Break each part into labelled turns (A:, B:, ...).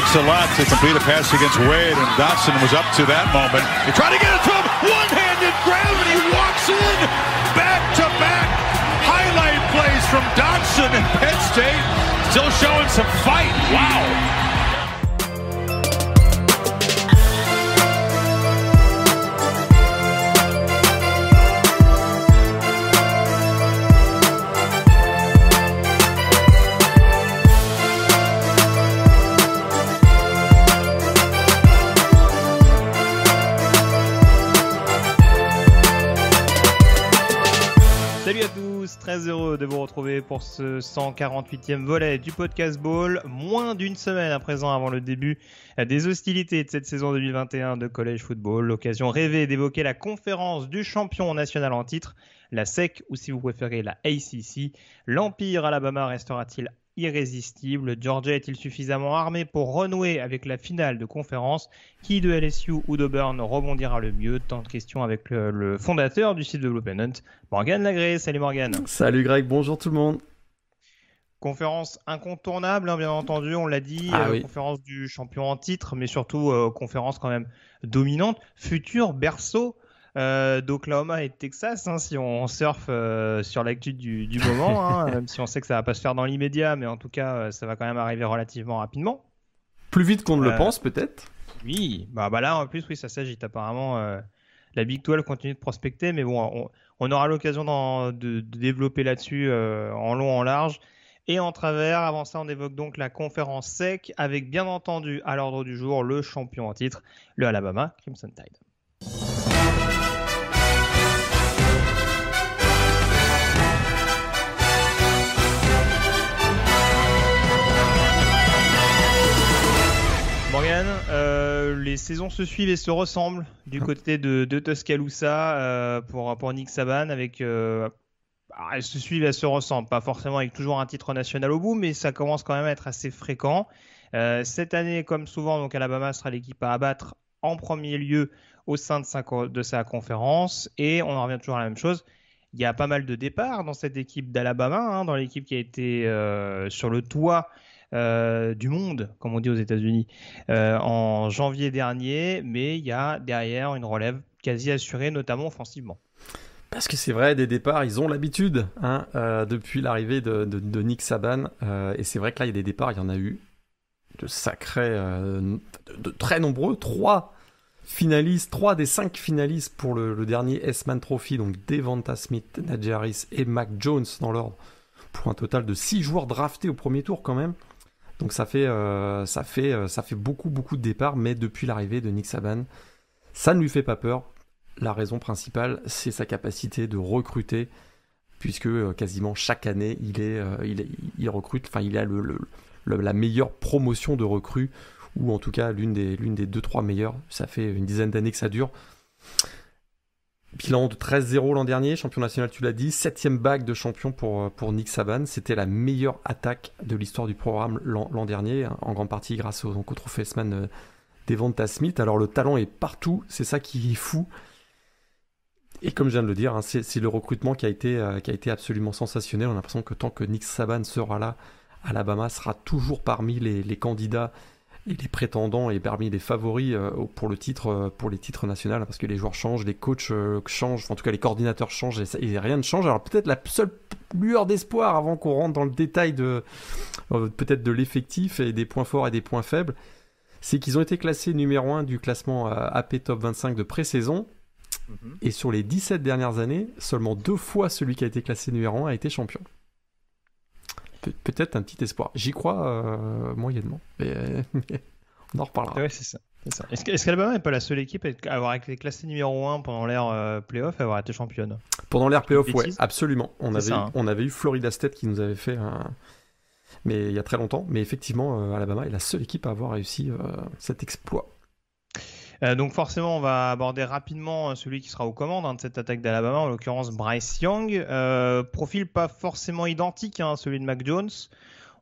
A: takes a lot to complete a pass against Wade, and Dotson was up to that moment. He tried to get it to him, one-handed grab, and he walks in. Back-to-back highlight plays from Dotson and Penn State, still showing some fight. Wow.
B: Salut à tous, très heureux de vous retrouver pour ce 148e volet du Podcast Ball, moins d'une semaine à présent avant le début des hostilités de cette saison 2021 de College Football, l'occasion rêvée d'évoquer la conférence du champion national en titre, la SEC ou si vous préférez la ACC. L'Empire Alabama restera-t-il irrésistible? Georgia est-il suffisamment armé pour renouer avec la finale de conférence? Qui de LSU ou d'Auburn rebondira le mieux? Tant de questions avec le fondateur du site de Blue Pennant, Morgan Lagré. Salut Morgan.
C: Salut Greg, bonjour tout le monde.
B: Conférence incontournable, hein, bien entendu, on l'a dit,
C: oui.
B: Conférence du champion en titre, mais surtout conférence quand même dominante, futur berceau d'Oklahoma et de Texas, hein, si on surfe sur l'actu du moment, hein, même si on sait que ça va pas se faire dans l'immédiat, mais en tout cas ça va quand même arriver relativement rapidement.
C: Plus vite qu'on ne le pense peut-être.
B: Oui, bah là en plus oui, ça s'agite apparemment. La Big 12 continue de prospecter, mais bon, on aura l'occasion de développer là-dessus en long, en large et en travers. Avant ça, on évoque donc la conférence SEC avec bien entendu à l'ordre du jour le champion en titre, le Alabama Crimson Tide. Morgan, les saisons se suivent et se ressemblent du côté de Tuscaloosa pour Nick Saban avec elles se suivent et elles se ressemblent, pas forcément avec toujours un titre national au bout, mais ça commence quand même à être assez fréquent. Cette année, comme souvent, donc Alabama sera l'équipe à abattre en premier lieu au sein de sa conférence, et on en revient toujours à la même chose. Il y a pas mal de départs dans cette équipe d'Alabama, hein, dans l'équipe qui a été sur le toit du monde, comme on dit aux États-Unis, en janvier dernier, mais il y a derrière une relève quasi assurée, notamment offensivement.
C: Parce que c'est vrai, des départs, ils ont l'habitude, hein, depuis l'arrivée de Nick Saban, et c'est vrai que là, il y a des départs, il y en a eu de sacrés, de très nombreux, 3 des 5 finalistes pour le dernier S-Man Trophy, donc Devonta Smith, Najee Harris et Mac Jones dans l'ordre, pour un total de 6 joueurs draftés au premier tour quand même. Donc ça fait beaucoup de départs, mais depuis l'arrivée de Nick Saban, ça ne lui fait pas peur. La raison principale, c'est sa capacité de recruter, puisque quasiment chaque année, il recrute, enfin il a la meilleure promotion de recrues, ou en tout cas l'une des 2-3 meilleures. Ça fait une dizaine d'années que ça dure. Bilan de 13-0 l'an dernier, champion national, tu l'as dit, 7e bague de champion pour Nick Saban. C'était la meilleure attaque de l'histoire du programme l'an dernier, en grande partie grâce au trophée S-Man Devonta Smith. Alors le talent est partout, c'est ça qui est fou. Et comme je viens de le dire, hein, c'est le recrutement qui a été absolument sensationnel. On a l'impression que tant que Nick Saban sera là, Alabama sera toujours parmi les candidats et les prétendants et parmi les favoris pour les titres nationaux, parce que les joueurs changent, les coachs changent, en tout cas les coordinateurs changent et rien ne change. Alors peut-être la seule lueur d'espoir avant qu'on rentre dans le détail peut-être de l'effectif et des points forts et des points faibles, c'est qu'ils ont été classés numéro 1 du classement AP Top 25 de pré-saison. Et sur les 17 dernières années, seulement 2 fois celui qui a été classé numéro 1 a été champion. Peut-être un petit espoir. J'y crois moyennement. Mais on en reparlera.
B: Ouais, c'est ça. Est-ce qu'Alabama n'est pas la seule équipe à avoir été classée numéro 1 pendant l'ère playoff et avoir été championne?
C: Pendant l'ère playoff, ouais, absolument. On
B: avait
C: eu Florida State qui nous avait fait mais il y a très longtemps. Mais effectivement, Alabama est la seule équipe à avoir réussi cet exploit.
B: Donc forcément, on va aborder rapidement celui qui sera aux commandes de cette attaque d'Alabama, en l'occurrence Bryce Young. Profil pas forcément identique à celui de Mac Jones.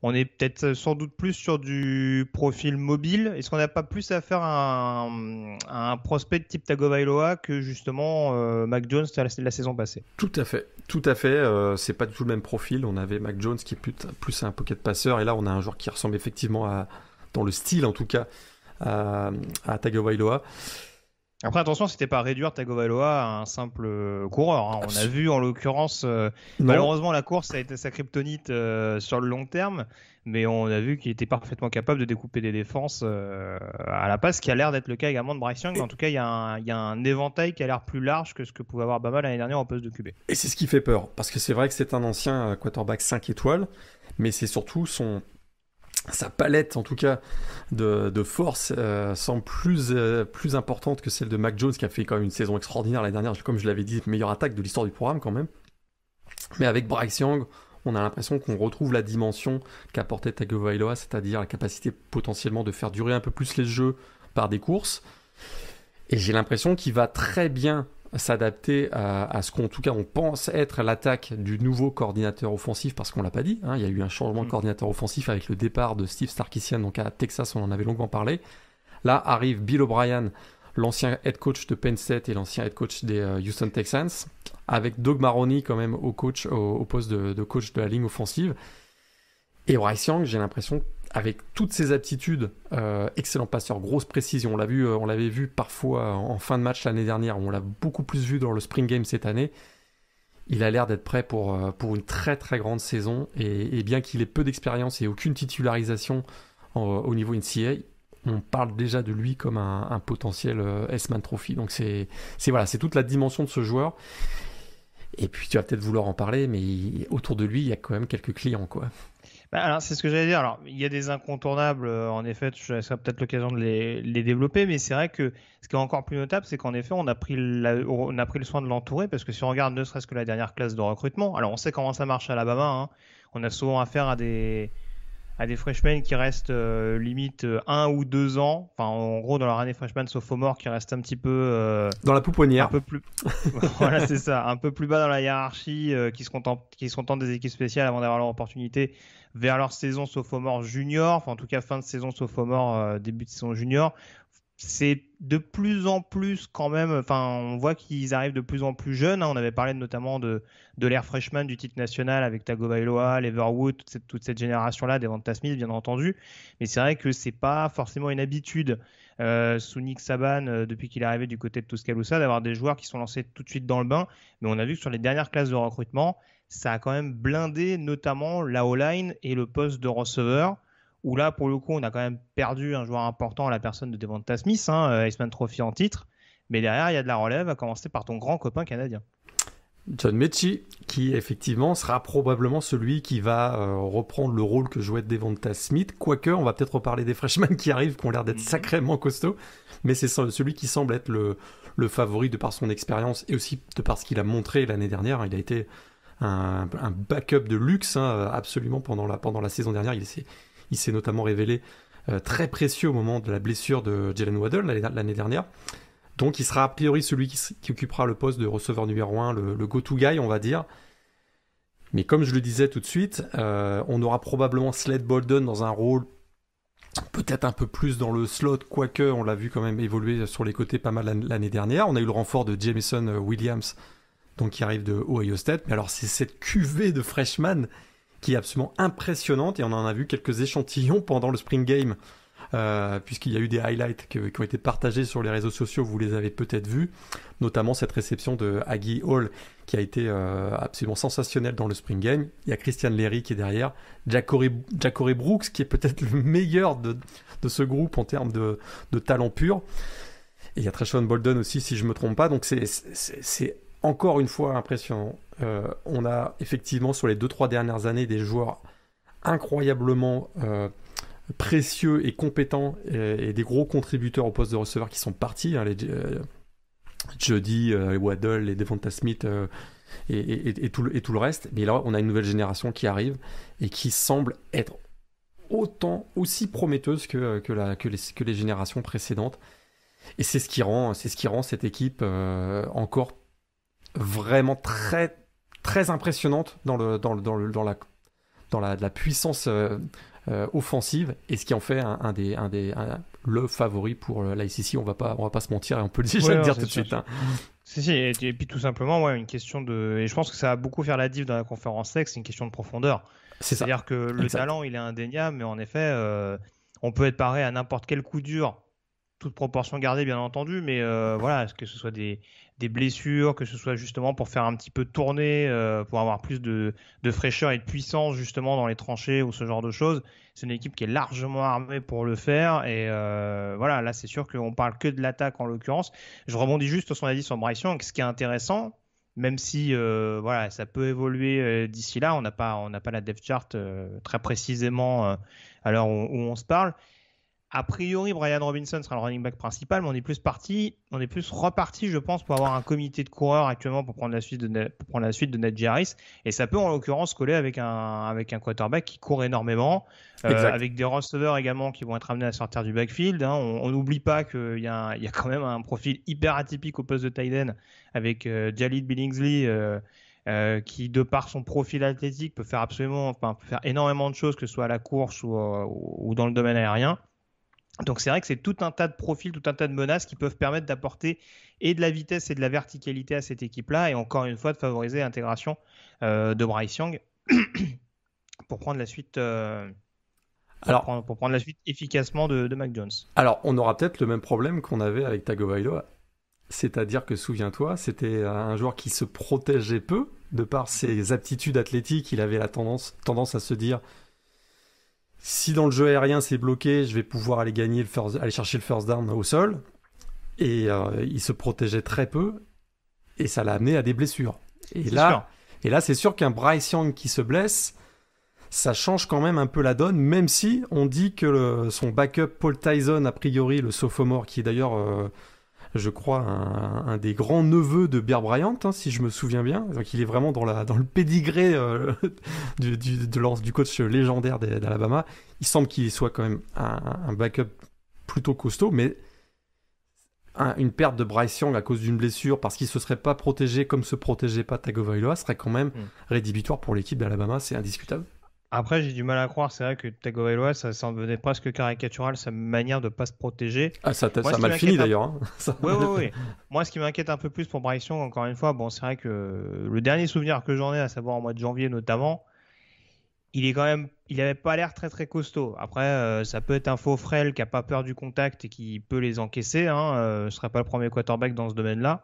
B: On est peut-être sans doute plus sur du profil mobile. Est-ce qu'on n'a pas plus à faire à un prospect de type Tagovailoa que justement Mac Jones la saison passée?
C: Tout à fait. C'est pas du tout le même profil. On avait Mac Jones qui est plus un pocket passeur, et là on a un joueur qui ressemble effectivement à dans le style en tout cas à Tagovailoa.
B: Après, attention, c'était pas réduire Tagovailoa à un simple coureur. Hein. On a vu, en l'occurrence, malheureusement, la course a été sa kryptonite sur le long terme, mais on a vu qu'il était parfaitement capable de découper des défenses à la passe, ce qui a l'air d'être le cas également de Bryce Young. Mais en tout cas, il y a un éventail qui a l'air plus large que ce que pouvait avoir Bama l'année dernière en poste de QB.
C: Et c'est ce qui fait peur, parce que c'est vrai que c'est un ancien quarterback 5 étoiles, mais c'est surtout sa palette en tout cas de force semble plus importante que celle de Mac Jones, qui a fait quand même une saison extraordinaire l'année dernière, comme je l'avais dit, meilleure attaque de l'histoire du programme quand même. Mais avec Bryce Young, on a l'impression qu'on retrouve la dimension qu'apportait Tagovailoa, c'est-à-dire la capacité potentiellement de faire durer un peu plus les jeux par des courses. Et j'ai l'impression qu'il va très bien s'adapter à ce qu'en tout cas on pense être l'attaque du nouveau coordinateur offensif, parce qu'on l'a pas dit, hein, il y a eu un changement de coordinateur offensif avec le départ de Steve Sarkisian, donc à Texas, on en avait longuement parlé. Là arrive Bill O'Brien, l'ancien head coach de Penn State et l'ancien head coach des Houston Texans, avec Doug Marrone quand même au poste de coach de la ligne offensive. Et Bryce Young, j'ai l'impression, avec toutes ses aptitudes, excellent passeur, grosse précision, on l'avait vu parfois en fin de match l'année dernière, on l'a beaucoup plus vu dans le Spring Game cette année. Il a l'air d'être prêt pour une très très grande saison, et bien qu'il ait peu d'expérience et aucune titularisation au niveau NCAA, on parle déjà de lui comme un potentiel S-Man Trophy. Donc c'est toute la dimension de ce joueur. Et puis tu vas peut-être vouloir en parler, mais autour de lui, il y a quand même quelques clients, quoi.
B: Alors, c'est ce que j'allais dire. Alors, il y a des incontournables, en effet, ça sera peut-être l'occasion de les développer, mais c'est vrai que ce qui est encore plus notable, c'est qu'en effet, on a pris le soin de l'entourer, parce que si on regarde ne serait-ce que la dernière classe de recrutement, alors on sait comment ça marche à Alabama, hein. On a souvent affaire à des freshmen qui restent limite 1 ou 2 ans, enfin en gros dans leur année freshman sophomore, qui restent un petit peu
C: dans la pouponnière,
B: un peu plus voilà, c'est ça, un peu plus bas dans la hiérarchie, qui se contentent des équipes spéciales avant d'avoir leur opportunité vers leur saison sophomore junior, enfin en tout cas fin de saison sophomore, début de saison junior. C'est de plus en plus quand même, enfin on voit qu'ils arrivent de plus en plus jeunes, hein. On avait parlé notamment de l'ère freshman du titre national avec Tagovailoa, Leverwood, toute cette génération-là, Devonta Smith bien entendu, mais c'est vrai que c'est pas forcément une habitude sous Nick Saban, depuis qu'il est arrivé du côté de Tuscaloosa, d'avoir des joueurs qui sont lancés tout de suite dans le bain, mais on a vu que sur les dernières classes de recrutement, ça a quand même blindé notamment la O-line et le poste de receveur, où là, pour le coup, on a quand même perdu un joueur important à la personne de Devonta Smith, hein, Heisman Trophy en titre. Mais derrière, il y a de la relève, à commencer par ton grand copain canadien.
C: John Mechie, qui effectivement sera probablement celui qui va reprendre le rôle que jouait Devonta Smith. Quoique, on va peut-être reparler des freshmen qui arrivent, qui ont l'air d'être sacrément costauds. Mais c'est celui qui semble être le favori de par son expérience et aussi de par ce qu'il a montré l'année dernière. Il a été un backup de luxe, hein, absolument, pendant la saison dernière. Il s'est notamment révélé très précieux au moment de la blessure de Jalen Waddle l'année dernière. Donc il sera a priori celui qui occupera le poste de receveur numéro 1, le go-to guy, on va dire. Mais comme je le disais tout de suite, on aura probablement Slade Bolden dans un rôle peut-être un peu plus dans le slot, quoique on l'a vu quand même évoluer sur les côtés pas mal l'année dernière. On a eu le renfort de Jameson Williams, donc qui arrive de Ohio State. Mais alors c'est cette cuvée de freshman qui est absolument impressionnante, et on en a vu quelques échantillons pendant le Spring Game, puisqu'il y a eu des highlights qui ont été partagés sur les réseaux sociaux, vous les avez peut-être vus, notamment cette réception de Aggie Hall qui a été absolument sensationnelle dans le Spring Game. Il y a Christian Leary qui est derrière, Ja'Cory Brooks qui est peut-être le meilleur de ce groupe en termes de talent pur, et il y a Treshon Bolden aussi si je ne me trompe pas, donc c'est encore une fois impressionnant. On a effectivement sur les 2-3 dernières années des joueurs incroyablement précieux et compétents, et des gros contributeurs au poste de receveur qui sont partis, hein, les Jody, Waddle, les Devonta Smith et tout le reste. Mais là on a une nouvelle génération qui arrive et qui semble être aussi prometteuse que les générations précédentes, et c'est ce qui rend cette équipe encore vraiment très très impressionnante dans la puissance offensive, et ce qui en fait le favori pour l'ACC. On va pas se mentir, et on peut déjà le dire tout de suite, hein.
B: Si, et puis tout simplement, une question de... Et je pense que ça va beaucoup faire la diff dans la conférence SEC, c'est une question de profondeur. C'est-à-dire que le talent, il est indéniable, mais en effet, on peut être paré à n'importe quel coup dur, toute proportion gardée bien entendu, mais voilà, que ce soit des blessures, que ce soit justement pour faire un petit peu tourner, pour avoir plus de fraîcheur et de puissance justement dans les tranchées ou ce genre de choses. C'est une équipe qui est largement armée pour le faire et voilà, là c'est sûr qu'on parle que de l'attaque en l'occurrence. Je rebondis juste sur son avis sur Bryce Young, ce qui est intéressant, même si voilà, ça peut évoluer d'ici là, on n'a pas la depth chart très précisément à l'heure où on se parle. A priori, Brian Robinson sera le running back principal, mais on est plus reparti, je pense, pour avoir un comité de coureurs actuellement pour prendre la suite de Najee Harris. Et ça peut, en l'occurrence, coller avec un quarterback qui court énormément, avec des receveurs également qui vont être amenés à sortir du backfield. Hein. On n'oublie pas qu'il y a quand même un profil hyper atypique au poste de tight end avec Jalid Billingsley, qui, de par son profil athlétique, peut faire énormément de choses, que ce soit à la course ou dans le domaine aérien. Donc c'est vrai que c'est tout un tas de profils, tout un tas de menaces qui peuvent permettre d'apporter et de la vitesse et de la verticalité à cette équipe-là, et encore une fois de favoriser l'intégration de Bryce Young pour prendre la suite. Pour prendre la suite efficacement de Mac Jones.
C: Alors on aura peut-être le même problème qu'on avait avec Tagovailoa, c'est-à-dire que souviens-toi, c'était un joueur qui se protégeait peu de par ses aptitudes athlétiques. Il avait la tendance à se dire: si dans le jeu aérien c'est bloqué, je vais pouvoir aller chercher le first down au sol. Et il se protégeait très peu. Et ça l'a amené à des blessures. Et là, c'est sûr qu'un Bryce Young qui se blesse, ça change quand même un peu la donne. Même si on dit que son backup Paul Tyson, a priori, le sophomore, qui est d'ailleurs, je crois, un des grands neveux de Bear Bryant, hein, si je me souviens bien. Donc il est vraiment dans le pédigré du coach légendaire d'Alabama. Il semble qu'il soit quand même un backup plutôt costaud, mais une perte de Bryce Young à cause d'une blessure, parce qu'il ne se serait pas protégé comme se protégeait pas Tagovailoa, serait quand même rédhibitoire pour l'équipe d'Alabama, c'est indiscutable.
B: Après, j'ai du mal à croire, c'est vrai que Tagovailoa, ça en devenait presque caricatural, sa manière de ne pas se protéger.
C: Ah, ça a mal fini d'ailleurs. Hein.
B: Oui. Moi, ce qui m'inquiète un peu plus pour Bryce Young, encore une fois, c'est vrai que le dernier souvenir que j'en ai, à savoir au mois de janvier notamment, il n'avait pas l'air très très costaud. Après, ça peut être un faux frêle qui n'a pas peur du contact et qui peut les encaisser. Je ne serai pas le premier quarterback dans ce domaine-là.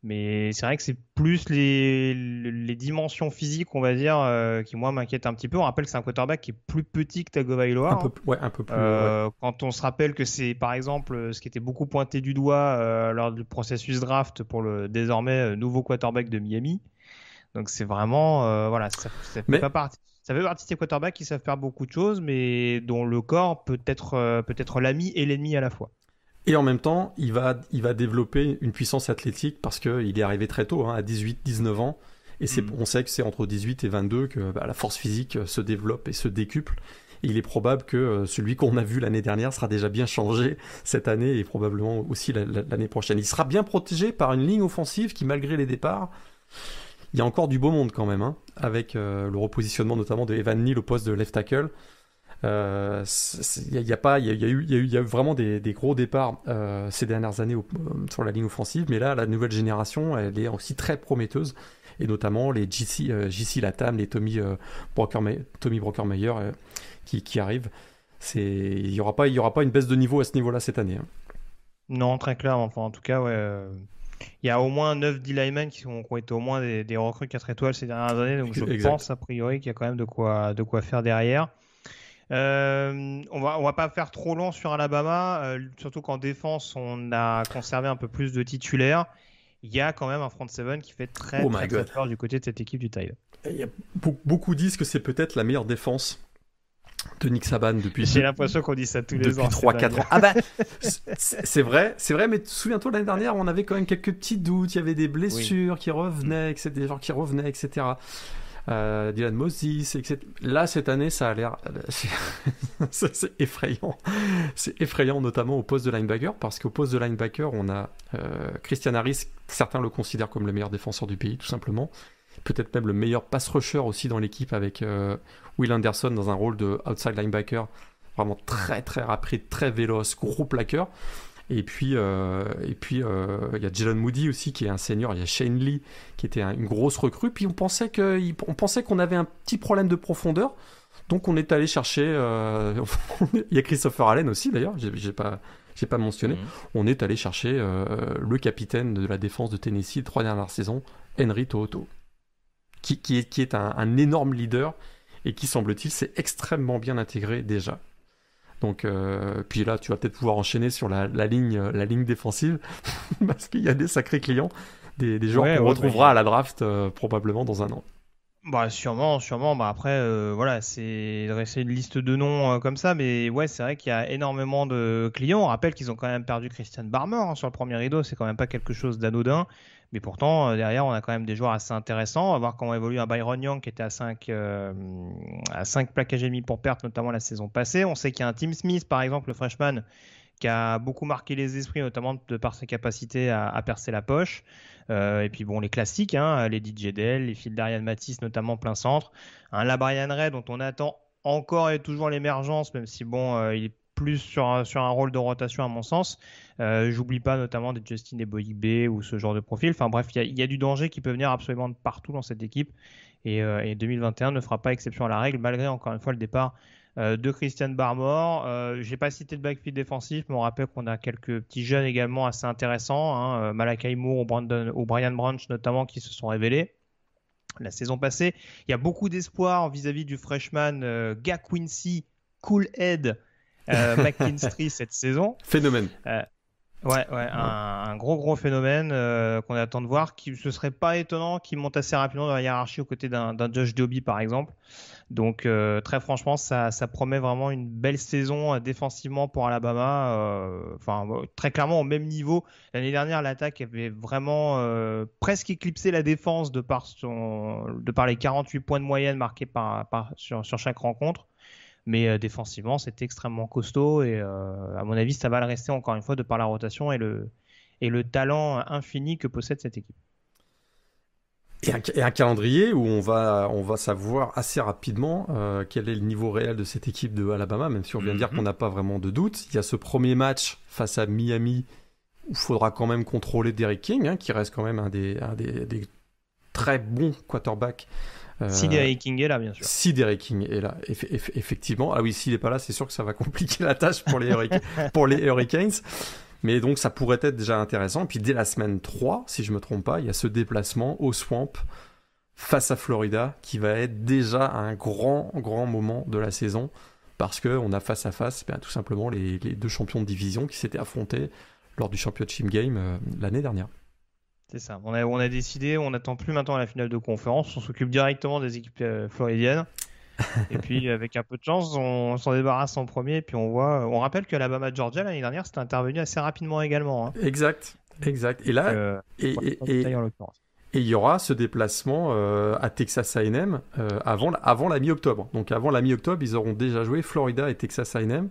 B: Mais c'est vrai que c'est plus les dimensions physiques, on va dire, qui moi m'inquiètent un petit peu. On rappelle que c'est un quarterback qui est plus petit que Tagovailoa.
C: Un peu plus.
B: Quand on se rappelle que c'est par exemple ce qui était beaucoup pointé du doigt lors du processus draft pour le désormais nouveau quarterback de Miami. Donc c'est vraiment ça fait pas partie. Ça fait partie de ces quarterbacks qui savent faire beaucoup de choses, mais dont le corps peut être l'ami et l'ennemi à la fois.
C: Et en même temps, il va développer une puissance athlétique parce qu'il est arrivé très tôt, à 18-19 ans. Et on sait que c'est entre 18 et 22 que la force physique se développe et se décuple. Et il est probable que celui qu'on a vu l'année dernière sera déjà bien changé cette année et probablement aussi l'année prochaine. Il sera bien protégé par une ligne offensive qui, malgré les départs, il y a encore du beau monde quand même, avec le repositionnement notamment de Evan Neal au poste de left tackle. Il y a eu vraiment des gros départs ces dernières années sur la ligne offensive, mais là la nouvelle génération elle est aussi très prometteuse, et notamment les JC Latam, les Tommy Brockermeyer qui arrivent. Il y aura pas une baisse de niveau à ce niveau-là cette année.
B: Non, très clairement. Enfin, en tout cas, il y a au moins 9 D-linemen qui ont été au moins des recrues 4 étoiles ces dernières années, donc je pense a priori qu'il y a quand même de quoi faire derrière. On va pas faire trop long sur Alabama, surtout qu'en défense on a conservé un peu plus de titulaires. Il y a quand même un front seven qui fait très peur du côté de cette équipe du Tide.
C: Beaucoup disent que c'est peut-être la meilleure défense de Nick Saban depuis.
B: J'ai l'impression qu'on dit ça tous les ans.
C: Depuis 3-4 ans. Ah bah, c'est vrai, mais souviens-toi, l'année dernière, on avait quand même quelques petits doutes. Il y avait des blessures qui revenaient, des gens qui revenaient, etc. Dylan Moses, etc. Là, cette année, ça a l'air. C'est effrayant. C'est effrayant, notamment au poste de linebacker, parce qu'au poste de linebacker, on a Christian Harris, certains le considèrent comme le meilleur défenseur du pays, tout simplement. Peut-être même le meilleur pass rusher aussi dans l'équipe, avec Will Anderson dans un rôle de outside linebacker, vraiment très très rapide, très véloce, gros plaqueur. Et puis il y a Jalen Moody aussi qui est un senior. Il y a Shane Lee qui était une grosse recrue. Puis on pensait qu'on avait un petit problème de profondeur. Donc on est allé chercher, il y a Christopher Allen aussi d'ailleurs, j'ai pas mentionné, on est allé chercher le capitaine de la défense de Tennessee 3 dernières saisons, Henry To'oTo'o, qui est un énorme leader et qui semble-t-il s'est extrêmement bien intégré déjà. Donc puis là tu vas peut-être pouvoir enchaîner sur la ligne défensive parce qu'il y a des sacrés clients, des joueurs qu'on retrouvera à la draft probablement dans un an.
B: Bah sûrement. Bah après, voilà, c'est dresser une liste de noms comme ça, mais ouais, c'est vrai qu'il y a énormément de clients. On rappelle qu'ils ont quand même perdu Christian Barmore sur le premier rideau, c'est quand même pas quelque chose d'anodin. Mais pourtant, derrière, on a quand même des joueurs assez intéressants. On va voir comment évolue un Byron Young qui était à 5 plaquages et demi pour perte, notamment la saison passée. On sait qu'il y a un Tim Smith, par exemple, le freshman, qui a beaucoup marqué les esprits, notamment de par ses capacités à percer la poche. Et puis bon, les classiques, les DJ Dell, les fils d'Ariane Matisse, notamment plein centre. Un Labrian Ray dont on attend encore et toujours l'émergence, même si bon, il est plus sur un rôle de rotation à mon sens. J'oublie pas notamment des Justin Eboigbe ou ce genre de profil. Enfin bref, il y a du danger qui peut venir absolument de partout dans cette équipe. Et 2021 ne fera pas exception à la règle, malgré encore une fois le départ de Christian Barmore. J'ai pas cité de backfield défensif, mais on rappelle qu'on a quelques petits jeunes également assez intéressants, Malachi Moore ou Brian Branch notamment, qui se sont révélés la saison passée. Il y a beaucoup d'espoir vis-à-vis du freshman Gak Quincy Coolhead McKinstry cette saison.
C: Phénomène.
B: Un gros phénomène qu'on attend de voir. Ce serait pas étonnant qu'il monte assez rapidement dans la hiérarchie aux côtés d'un Josh Doby par exemple. Donc très franchement, ça promet vraiment une belle saison défensivement pour Alabama. Très clairement au même niveau. L'année dernière, l'attaque avait vraiment presque éclipsé la défense de par les 48 points de moyenne marqués sur chaque rencontre. Mais défensivement, c'était extrêmement costaud et à mon avis, ça va le rester encore une fois de par la rotation et le talent infini que possède cette équipe.
C: Et un calendrier où on va savoir assez rapidement quel est le niveau réel de cette équipe de Alabama, même si on vient de dire qu'on n'a pas vraiment de doute. Il y a ce premier match face à Miami où il faudra quand même contrôler Derrick King, qui reste quand même un des très bons quarterbacks.
B: Si Derrick King est là, bien sûr.
C: Si Derrick King est là, effectivement. Ah oui, s'il n'est pas là, c'est sûr que ça va compliquer la tâche pour les Hurricanes. Mais donc, ça pourrait être déjà intéressant. Et puis, dès la semaine 3, si je ne me trompe pas, il y a ce déplacement au Swamp face à Florida qui va être déjà un grand moment de la saison parce qu'on a face à face tout simplement les deux champions de division qui s'étaient affrontés lors du Championship Game l'année dernière.
B: C'est ça. On a décidé, on n'attend plus maintenant la finale de conférence. On s'occupe directement des équipes floridiennes. Et puis, avec un peu de chance, on s'en débarrasse en premier. Et puis, on rappelle que l'Alabama-Georgia, l'année dernière, c'était intervenu assez rapidement également.
C: Exact. Et là, et il y aura ce déplacement à Texas A&M avant la mi-octobre. Donc, avant la mi-octobre, ils auront déjà joué Florida et Texas A&M.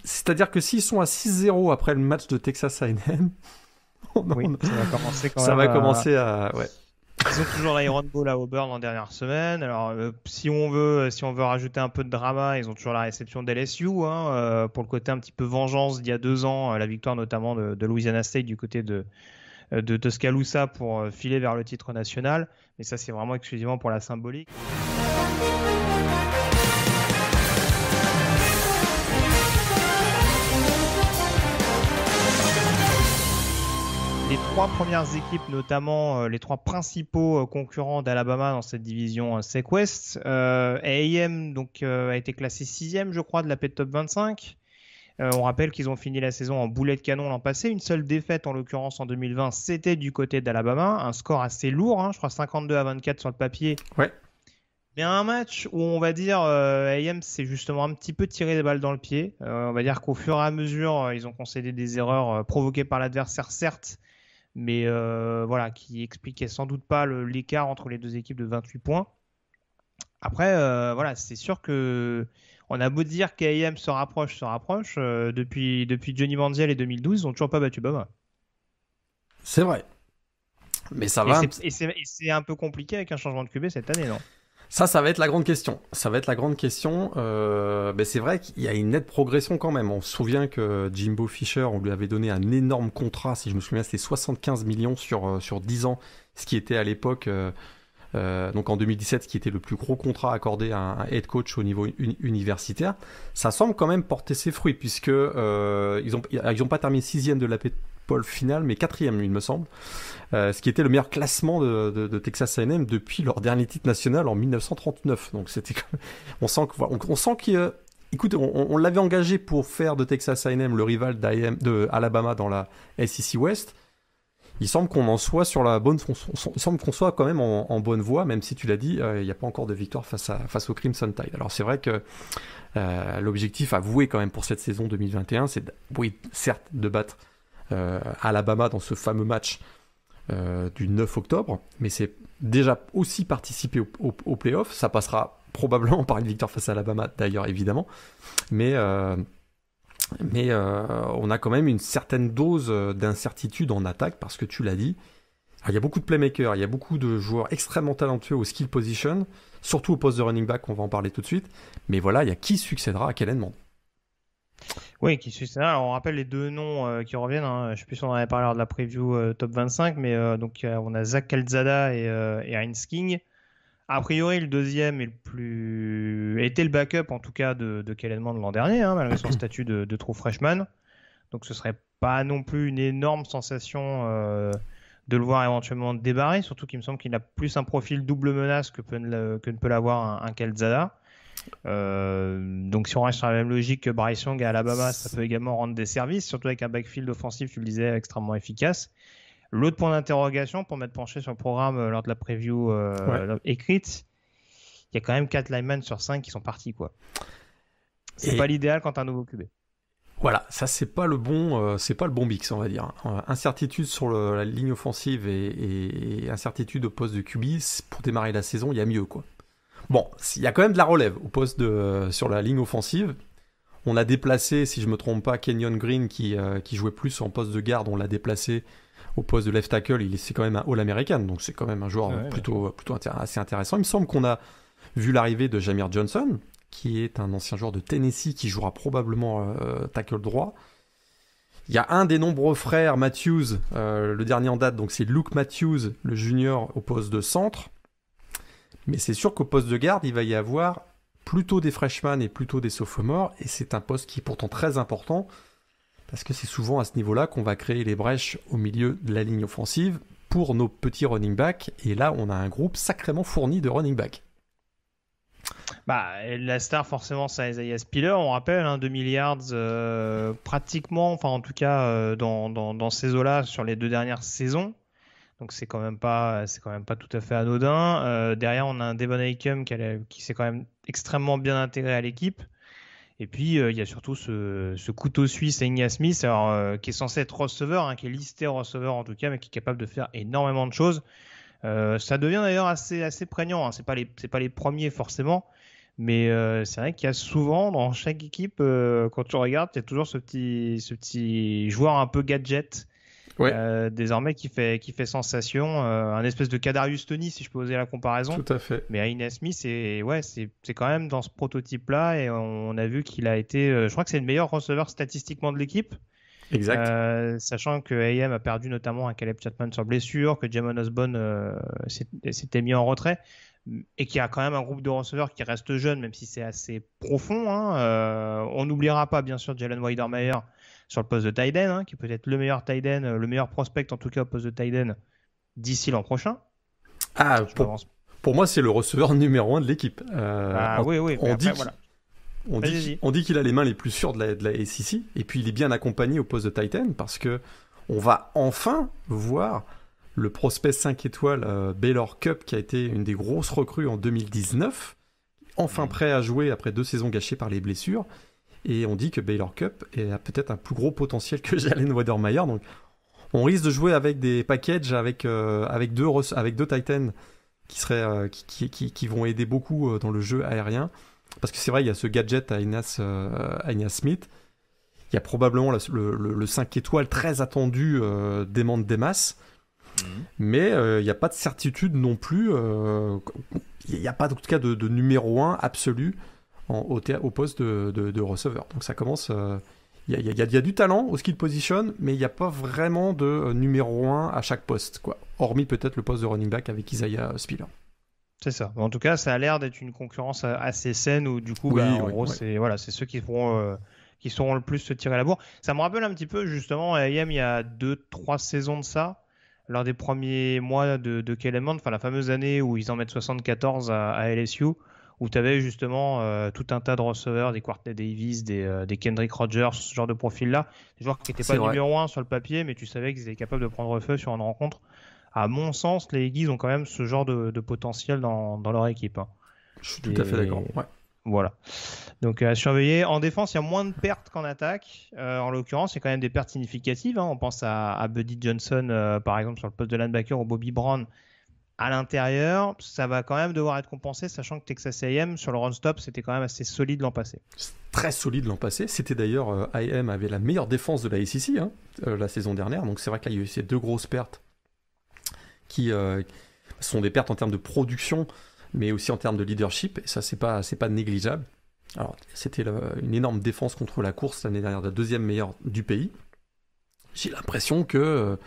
C: C'est-à-dire que s'ils sont à 6-0 après le match de Texas A&M,
B: ça va commencer
C: à... Ouais.
B: Ils ont toujours l'Iron Bowl à Auburn en dernière semaine. Alors, si on veut rajouter un peu de drama, ils ont toujours la réception d'LSU pour le côté un petit peu vengeance d'il y a 2 ans, la victoire notamment de Louisiana State du côté de Tuscaloosa pour filer vers le titre national. Mais ça, c'est vraiment exclusivement pour la symbolique. Les 3 premières équipes, notamment les 3 principaux concurrents d'Alabama dans cette division SEC West, A&M a été classé 6e, je crois, de la Top 25. On rappelle qu'ils ont fini la saison en boulet de canon l'an passé. Une seule défaite, en l'occurrence en 2020, c'était du côté d'Alabama. Un score assez lourd, je crois 52-24 sur le papier.
C: Ouais.
B: Mais un match où on va dire A&M s'est justement un petit peu tiré des balles dans le pied. On va dire qu'au fur et à mesure, ils ont concédé des erreurs provoquées par l'adversaire, certes, mais qui expliquait sans doute pas l'écart entre les deux équipes de 28 points. Après, c'est sûr que on a beau dire qu'A&M se rapproche, depuis Johnny Manziel et 2012, ils n'ont toujours pas battu Bama.
C: C'est vrai. Mais ça va.
B: Et c'est un peu compliqué avec un changement de QB cette année, non ?
C: Ça va être la grande question. C'est vrai qu'il y a une nette progression quand même. On se souvient que Jimbo Fisher, on lui avait donné un énorme contrat, si je me souviens, c'était 75 millions sur 10 ans, ce qui était à l'époque donc en 2017, qui était le plus gros contrat accordé à un head coach au niveau universitaire, ça semble quand même porter ses fruits, puisque ils ont pas terminé 6e de la poll finale, mais 4e, il me semble, ce qui était le meilleur classement de Texas A&M depuis leur dernier titre national en 1939. Donc c'était, on sent qu'il écoute, on l'avait engagé pour faire de Texas A&M le rival de Alabama dans la SEC West. Il semble qu'on soit sur la bonne, il semble qu'on soit quand même en bonne voie, même si tu l'as dit, il n'y a pas encore de victoire face au Crimson Tide. Alors c'est vrai que l'objectif avoué quand même pour cette saison 2021, c'est oui, certes de battre Alabama dans ce fameux match du 9 octobre, mais c'est déjà aussi participer au playoff. Ça passera probablement par une victoire face à Alabama d'ailleurs, évidemment, mais on a quand même une certaine dose d'incertitude en attaque, parce que tu l'as dit, il y a beaucoup de playmakers, il y a beaucoup de joueurs extrêmement talentueux au skill position, surtout au poste de running back, on va en parler tout de suite, mais voilà, il y a qui succédera à Kellen Mond.
B: Oui, qui succédera. Alors, on rappelle les deux noms qui reviennent, hein. Je ne sais plus si on en avait parlé lors de la preview top 25, mais donc on a Zach Calzada et Heinz King. A priori, le deuxième était le backup, en tout cas, de Kellen Mond l'an dernier, hein, malgré son statut de true freshman. Donc, ce serait pas non plus une énorme sensation de le voir éventuellement débarrer, surtout qu'il me semble qu'il a plus un profil double menace que ne peut l'avoir un Calzada. Donc, si on reste sur la même logique que Bryce Young à Alabama, ça peut également rendre des services, surtout avec un backfield offensif, tu le disais, extrêmement efficace. L'autre point d'interrogation, pour m'être penché sur le programme lors de la preview écrite, il y a quand même 4 linemen sur 5 qui sont partis, quoi. C'est pas l'idéal quand t'as un nouveau QB.
C: Voilà, ça c'est pas le bon mix, on va dire. Incertitude sur la ligne offensive et incertitude au poste de QB, pour démarrer la saison, il y a mieux, quoi. Bon, il y a quand même de la relève au poste sur la ligne offensive. On a déplacé, si je me trompe pas, Kenyon Green qui jouait plus en poste de garde, on l'a déplacé au poste de left tackle. C'est quand même un All-American, donc c'est quand même un joueur plutôt assez intéressant. Il me semble qu'on a vu l'arrivée de Jamir Johnson, qui est un ancien joueur de Tennessee qui jouera probablement tackle droit. Il y a un des nombreux frères Matthews, le dernier en date, donc c'est Luke Matthews, le junior, au poste de centre. Mais c'est sûr qu'au poste de garde, il va y avoir plutôt des freshmen et plutôt des sophomores, et c'est un poste qui est pourtant très important, parce que c'est souvent à ce niveau-là qu'on va créer les brèches au milieu de la ligne offensive pour nos petits running backs, et là on a un groupe sacrément fourni de running backs.
B: La star forcément c'est Isaiah Spiller, on rappelle, 2000 yards pratiquement, enfin en tout cas dans ces eaux-là sur les 2 dernières saisons. Donc c'est quand même pas tout à fait anodin. Derrière on a un Devon Achum qui s'est quand même extrêmement bien intégré à l'équipe. Et puis il y a surtout ce couteau suisse Enya Smith, qui est censé être receveur, qui est listé receveur en tout cas, mais qui est capable de faire énormément de choses. Ça devient d'ailleurs assez prégnant. C'est pas les premiers forcément, mais c'est vrai qu'il y a souvent dans chaque équipe, quand tu regardes, il y a toujours ce petit joueur un peu gadget. Ouais. Désormais qui fait sensation, un espèce de Kadarius Toney si je peux oser la comparaison.
C: Tout à fait.
B: Mais Enya Smith c'est quand même dans ce prototype là, et on a vu qu'il a été, je crois que c'est le meilleur receveur statistiquement de l'équipe.
C: Exact.
B: Sachant que AM a perdu notamment un Caleb Chapman sur blessure, que Jamon Osborne s'était mis en retrait, et qu'il y a quand même un groupe de receveurs qui reste jeune, même si c'est assez profond. On n'oubliera pas bien sûr Jalen Weidermeyer sur le poste de tight end, qui est peut-être le meilleur tight end, le meilleur prospect en tout cas au poste de tight end d'ici l'an prochain.
C: Pour moi, c'est le receveur numéro 1 de l'équipe.
B: Oui.
C: On dit qu'il a les mains les plus sûres de la SEC, et puis il est bien accompagné au poste de tight end, parce que on va enfin voir le prospect 5 étoiles Baylor Cupp, qui a été une des grosses recrues en 2019, enfin prêt à jouer après 2 saisons gâchées par les blessures. Et on dit que Baylor Cupp a peut-être un plus gros potentiel que Jalen Weidermeyer. Donc on risque de jouer avec des packages avec deux tight ends qui vont aider beaucoup dans le jeu aérien. Parce que c'est vrai, il y a ce gadget à Enya Smith. Il y a probablement le 5 étoiles très attendu d'Emond Demas. Mais il n'y a pas de certitude non plus. Il n'y a pas en tout cas de numéro 1 absolu au poste de receveur. Donc ça commence... Il y a du talent au skill position, mais il n'y a pas vraiment de numéro 1 à chaque poste, quoi. Hormis peut-être le poste de running back avec Isaiah Spiller.
B: C'est ça. En tout cas, ça a l'air d'être une concurrence assez saine où du coup, en gros, c'est ceux qui sauront le plus se tirer la bourre. Ça me rappelle un petit peu justement IAM il y a 2-3 saisons de ça, lors des premiers mois de Kellen Mond, enfin la fameuse année où ils en mettent 74 à LSU, où tu avais justement tout un tas de receveurs, des Courtney Davis, des Kendrick Rogers, ce genre de profil-là, des joueurs qui n'étaient pas numéro 1 sur le papier, mais tu savais qu'ils étaient capables de prendre feu sur une rencontre. À mon sens, les Aggies ont quand même ce genre de potentiel dans leur équipe. Hein.
C: Je suis tout à fait d'accord. Ouais.
B: Voilà. Donc à surveiller. En défense, il y a moins de pertes qu'en attaque. En l'occurrence, il y a quand même des pertes significatives. Hein. On pense à Buddy Johnson, par exemple, sur le poste de linebacker, ou Bobby Brown à l'intérieur. Ça va quand même devoir être compensé, sachant que Texas A&M, sur le run-stop, c'était quand même assez solide l'an passé.
C: Très solide l'an passé. C'était d'ailleurs, A&M avait la meilleure défense de la ACC la saison dernière. Donc c'est vrai qu'il y a eu ces 2 grosses pertes qui sont des pertes en termes de production, mais aussi en termes de leadership, et ça, c'est pas négligeable. Alors, c'était une énorme défense contre la course l'année dernière, la 2e meilleure du pays. J'ai l'impression que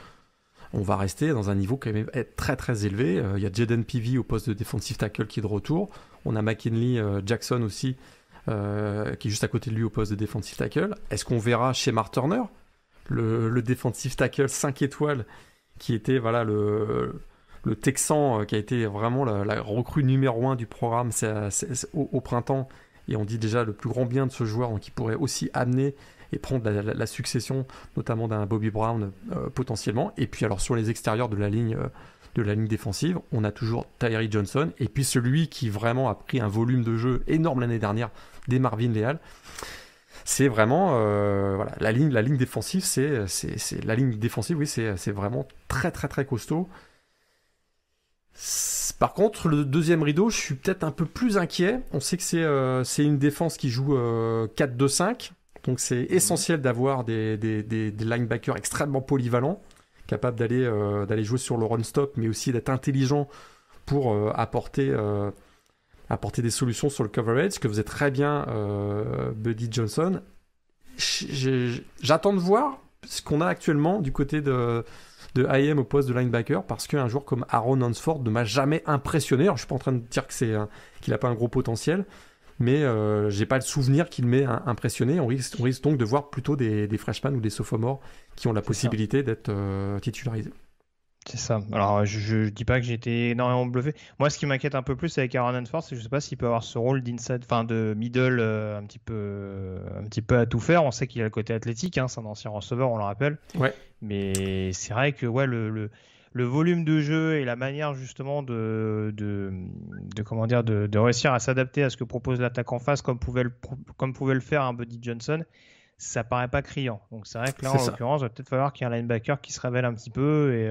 C: on va rester dans un niveau quand même très très élevé. Il y a Jaden Peavy au poste de defensive tackle qui est de retour. On a McKinley Jackson aussi, qui est juste à côté de lui au poste de defensive tackle. Est-ce qu'on verra chez Mark Turner, le defensive tackle 5 étoiles, qui était le Texan qui a été vraiment la recrue numéro 1 du programme au printemps, et on dit déjà le plus grand bien de ce joueur, donc il pourrait aussi amener et prendre la succession notamment d'un Bobby Brown potentiellement. Et puis alors sur les extérieurs de la ligne défensive, on a toujours Tyree Johnson, et puis celui qui vraiment a pris un volume de jeu énorme l'année dernière, des Marvin Leal. C'est vraiment la ligne défensive, c'est la ligne défensive, oui, c'est vraiment très très très costaud. Par contre, le deuxième rideau, je suis peut-être un peu plus inquiet. On sait que c'est une défense qui joue 4-2-5, donc c'est essentiel d'avoir des linebackers extrêmement polyvalents, capables d'aller jouer sur le run-stop, mais aussi d'être intelligents pour apporter des solutions sur le coverage, ce que faisait très bien Buddy Johnson. J'attends de voir ce qu'on a actuellement du côté de IM au poste de linebacker, parce qu'un joueur comme Aaron Hansford ne m'a jamais impressionné. Alors, je suis pas en train de dire qu'il n'a pas un gros potentiel, mais j'ai pas le souvenir qu'il m'ait impressionné. On risque donc de voir plutôt des freshmen ou des sophomores qui ont la possibilité d'être titularisés.
B: C'est ça. Alors, je dis pas que j'ai été énormément bluffé. Moi, ce qui m'inquiète un peu plus avec Aaron Hansford, c'est que je sais pas s'il peut avoir ce rôle d'inside, enfin de middle, un petit peu à tout faire. On sait qu'il a le côté athlétique, hein, c'est un ancien receveur, on le rappelle.
C: Ouais.
B: Mais c'est vrai que le volume de jeu et la manière justement de réussir à s'adapter à ce que propose l'attaque en face, comme pouvait le faire un Buddy Johnson, ça paraît pas criant. Donc c'est vrai que là, en l'occurrence, il va peut-être falloir qu'il y ait un linebacker qui se révèle un petit peu. Et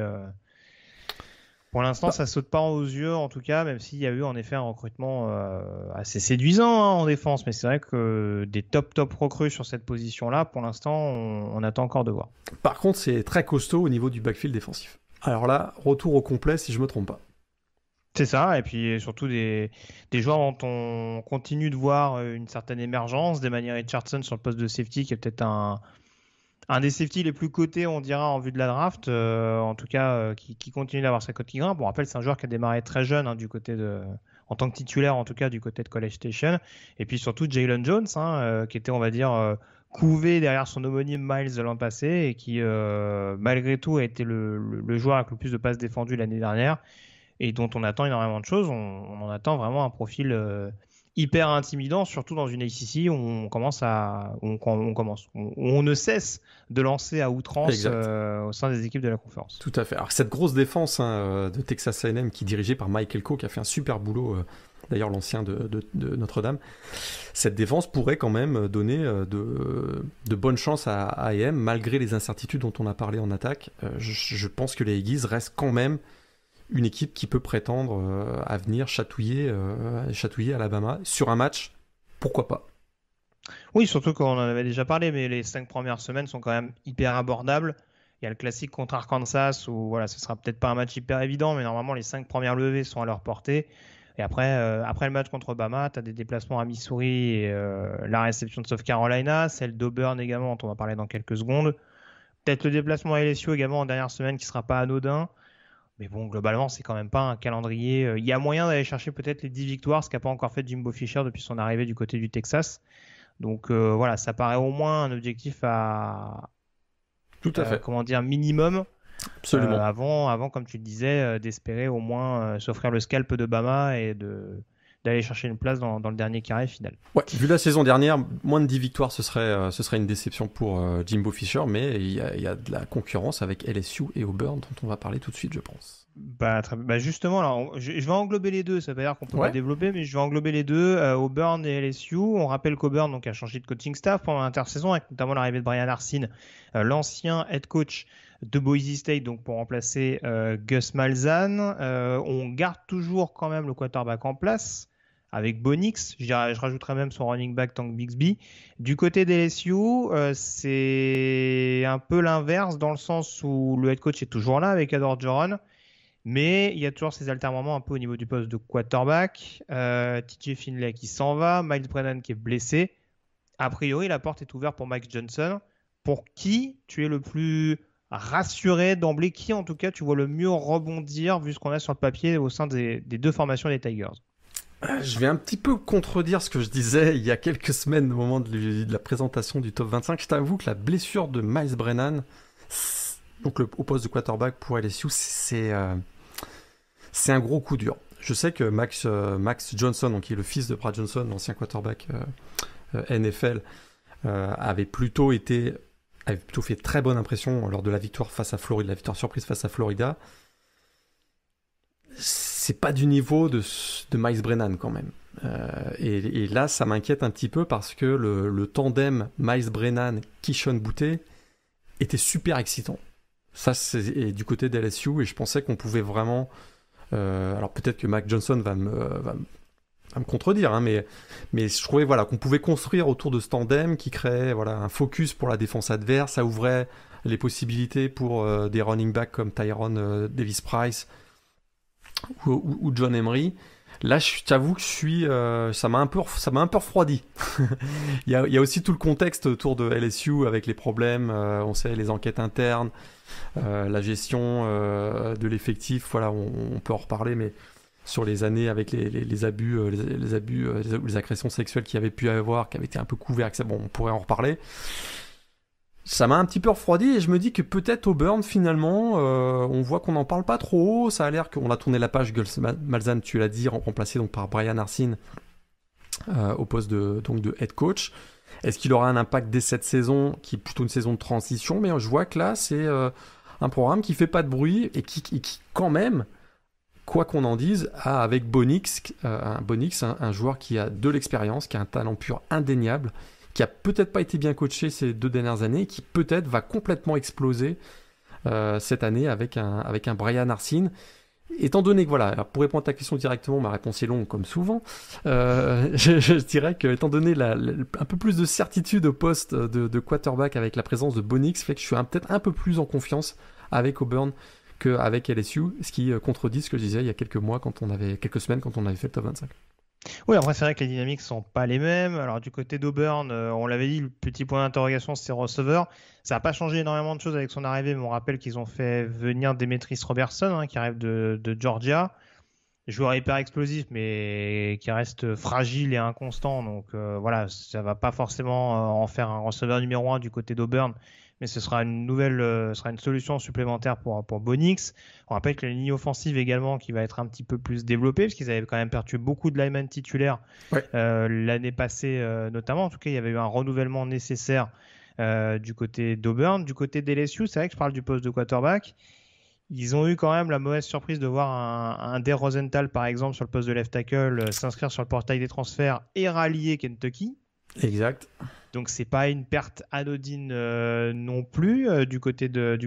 B: pour l'instant, ça saute pas aux yeux, en tout cas, même s'il y a eu en effet un recrutement assez séduisant en défense. Mais c'est vrai que des top recrues sur cette position-là, pour l'instant, on attend encore de voir.
C: Par contre, c'est très costaud au niveau du backfield défensif. Alors là, retour au complet si je me trompe pas.
B: C'est ça, et puis surtout des joueurs dont on continue de voir une certaine émergence, d'Emmanuel Richardson sur le poste de safety, qui est peut-être un des safety les plus cotés, on dira, en vue de la draft, en tout cas, qui continue d'avoir sa cote qui grimpe. On rappelle, c'est un joueur qui a démarré très jeune, hein, en tant que titulaire, en tout cas, du côté de College Station. Et puis surtout Jalen Jones, qui était, on va dire, couvé derrière son homonyme Miles de l'an passé, et qui, malgré tout, a été le joueur avec le plus de passes défendues l'année dernière, et dont on attend énormément de choses. On en attend vraiment un profil hyper intimidant, surtout dans une ACC où on ne cesse de lancer à outrance au sein des équipes de la conférence.
C: Tout à fait. Alors cette grosse défense de Texas A&M qui est dirigée par Michael Coe, qui a fait un super boulot, d'ailleurs l'ancien de Notre-Dame, cette défense pourrait quand même donner de bonnes chances à A&M, malgré les incertitudes dont on a parlé en attaque. Je pense que les Aggies restent quand même une équipe qui peut prétendre à venir chatouiller Alabama sur un match, pourquoi pas.
B: Oui, surtout qu'on en avait déjà parlé, mais les 5 premières semaines sont quand même hyper abordables. Il y a le classique contre Arkansas où voilà, ce sera peut-être pas un match hyper évident, mais normalement les 5 premières levées sont à leur portée. Et après le match contre Obama, tu as des déplacements à Missouri et la réception de South Carolina, celle d'Auburn également, dont on va parler dans quelques secondes. Peut-être le déplacement à LSU également en dernière semaine qui sera pas anodin. Mais bon, globalement, c'est quand même pas un calendrier. Il y a moyen d'aller chercher peut-être les 10 victoires, ce qu'a pas encore fait Jimbo Fisher depuis son arrivée du côté du Texas. Donc voilà, ça paraît au moins un objectif à
C: Tout à fait.
B: comment dire, minimum.
C: Absolument.
B: Avant, comme tu le disais, d'espérer au moins s'offrir le scalp de Bama et d'aller chercher une place dans le dernier carré final.
C: Ouais, vu la saison dernière, moins de 10 victoires, ce serait une déception pour Jimbo Fisher, mais il y a de la concurrence avec LSU et Auburn dont on va parler tout de suite, je pense.
B: Justement, alors, je vais englober les deux, ça veut pas dire qu'on peut pas développer, mais je vais englober les deux, Auburn et LSU. On rappelle qu'Auburn donc, a changé de coaching staff pendant l'intersaison, avec notamment l'arrivée de Brian Harsin, l'ancien head coach de Boise State, donc pour remplacer Gus Malzahn. On garde toujours quand même le quarterback en place, avec Bo Nix, je rajouterais même son running back Tank Bixby. Du côté des LSU, c'est un peu l'inverse, dans le sens où le head coach est toujours là avec Adore Joron, mais il y a toujours ces alterments un peu au niveau du poste de quarterback. TJ Finlay qui s'en va, Miles Brennan qui est blessé. A priori, la porte est ouverte pour Mike Johnson. Pour qui tu es le plus rassuré d'emblée? Qui, en tout cas, tu vois le mieux rebondir, vu ce qu'on a sur le papier au sein des deux formations des Tigers?
C: Je vais un petit peu contredire ce que je disais il y a quelques semaines au moment de la présentation du top 25. Je t'avoue que la blessure de Miles Brennan, donc au poste de quarterback pour LSU, c'est un gros coup dur. Je sais que Max Johnson, donc qui est le fils de Brad Johnson, l'ancien quarterback NFL, avait plutôt fait très bonne impression lors de la victoire face à Florida, la victoire surprise face à Florida. C'est pas du niveau de Miles Brennan quand même. Et là, ça m'inquiète un petit peu parce que le tandem Miles Brennan, Keyshawn Boutte était super excitant. Ça, c'est du côté de LSU et je pensais qu'on pouvait vraiment... alors peut-être que Mac Johnson va me contredire, hein, mais je trouvais qu'on pouvait construire autour de ce tandem qui créait un focus pour la défense adverse. Ça ouvrait les possibilités pour des running backs comme Tyron Davis-Price ou John Emery. Là, je t'avoue que ça m'a un peu refroidi. il y a aussi tout le contexte autour de LSU avec les problèmes, on sait, les enquêtes internes, la gestion de l'effectif. Voilà, on peut en reparler, mais sur les années avec les abus, les agressions sexuelles qu'il y avait pu avoir, qui avaient été un peu couverts, bon, on pourrait en reparler. Ça m'a un petit peu refroidi et je me dis que peut-être Auburn finalement, on voit qu'on n'en parle pas trop. Ça a l'air qu'on a tourné la page. Gus Malzahn, tu l'as dit, remplacé donc par Brian Harsin au poste de head coach. Est-ce qu'il aura un impact dès cette saison, qui est plutôt une saison de transition? Mais je vois que là, c'est un programme qui fait pas de bruit et qui quand même, quoi qu'on en dise, a avec Bo Nix, un joueur qui a de l'expérience, qui a un talent pur indéniable, qui a peut-être pas été bien coaché ces 2 dernières années, et qui peut-être va complètement exploser cette année avec un Brian Harsin. Étant donné que, alors pour répondre à ta question directement, ma réponse est longue comme souvent, je dirais que, étant donné un peu plus de certitude au poste de quarterback avec la présence de Bo Nix, fait que je suis peut-être un peu plus en confiance avec Auburn qu'avec LSU, ce qui contredit ce que je disais il y a quelques semaines quand on avait fait le top 25.
B: Oui, après, c'est vrai que les dynamiques sont pas les mêmes. Alors, du côté d'Auburn, on l'avait dit, le petit point d'interrogation, c'est receveur. Ça n'a pas changé énormément de choses avec son arrivée, mais on rappelle qu'ils ont fait venir Demetris Robertson, qui arrive de Georgia. Joueur hyper explosif, mais qui reste fragile et inconstant. Donc, ça va pas forcément en faire un receveur numéro 1 du côté d'Auburn, mais ce sera une solution supplémentaire pour Bo Nix. On rappelle que la ligne offensive également qui va être un petit peu plus développée, parce qu'ils avaient quand même perdu beaucoup de linemen titulaires l'année passée notamment. En tout cas, il y avait eu un renouvellement nécessaire du côté d'Auburn. Du côté des LSU, c'est vrai que je parle du poste de quarterback. Ils ont eu quand même la mauvaise surprise de voir un Dare Rosenthal, par exemple, sur le poste de left tackle, s'inscrire sur le portail des transferts et rallier Kentucky.
C: Exact.
B: Donc c'est pas une perte anodine non plus du côté de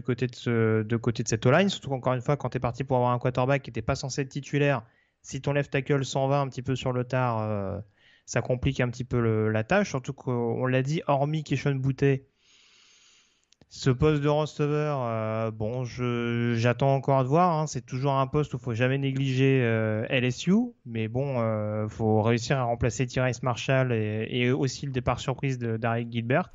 B: cette O-line, surtout qu'encore une fois, quand tu es parti pour avoir un quarterback qui n'était pas censé être titulaire, si ton left tackle s'en va un petit peu sur le tard, ça complique un petit peu la tâche, surtout qu'on l'a dit, hormis Keyshawn Boutte, ce poste de receveur, j'attends encore de voir, hein. C'est toujours un poste où il ne faut jamais négliger LSU, mais bon, faut réussir à remplacer Tyrese Marshall et aussi le départ surprise d'Aric Gilbert.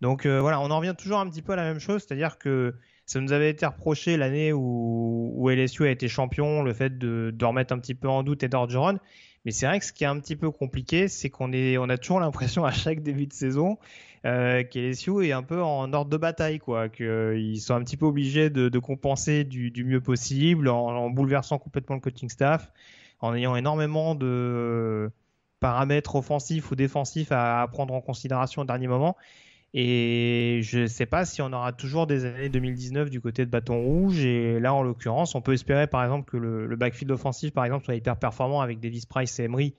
B: Donc on en revient toujours un petit peu à la même chose, c'est-à-dire que Ça nous avait été reproché l'année où LSU a été champion, le fait de remettre un petit peu en doute Ed Orgeron. Mais c'est vrai que ce qui est un petit peu compliqué, c'est qu'on a toujours l'impression à chaque début de saison qu'LSU est un peu en ordre de bataille, quoi, qu'ils sont un petit peu obligés de compenser du mieux possible en bouleversant complètement le coaching staff, en ayant énormément de paramètres offensifs ou défensifs à prendre en considération au dernier moment. Et je ne sais pas si on aura toujours des années 2019 du côté de Bâton Rouge. Et là, en l'occurrence, on peut espérer par exemple que le backfield offensif, par exemple, soit hyper performant avec Davis Price et Emery,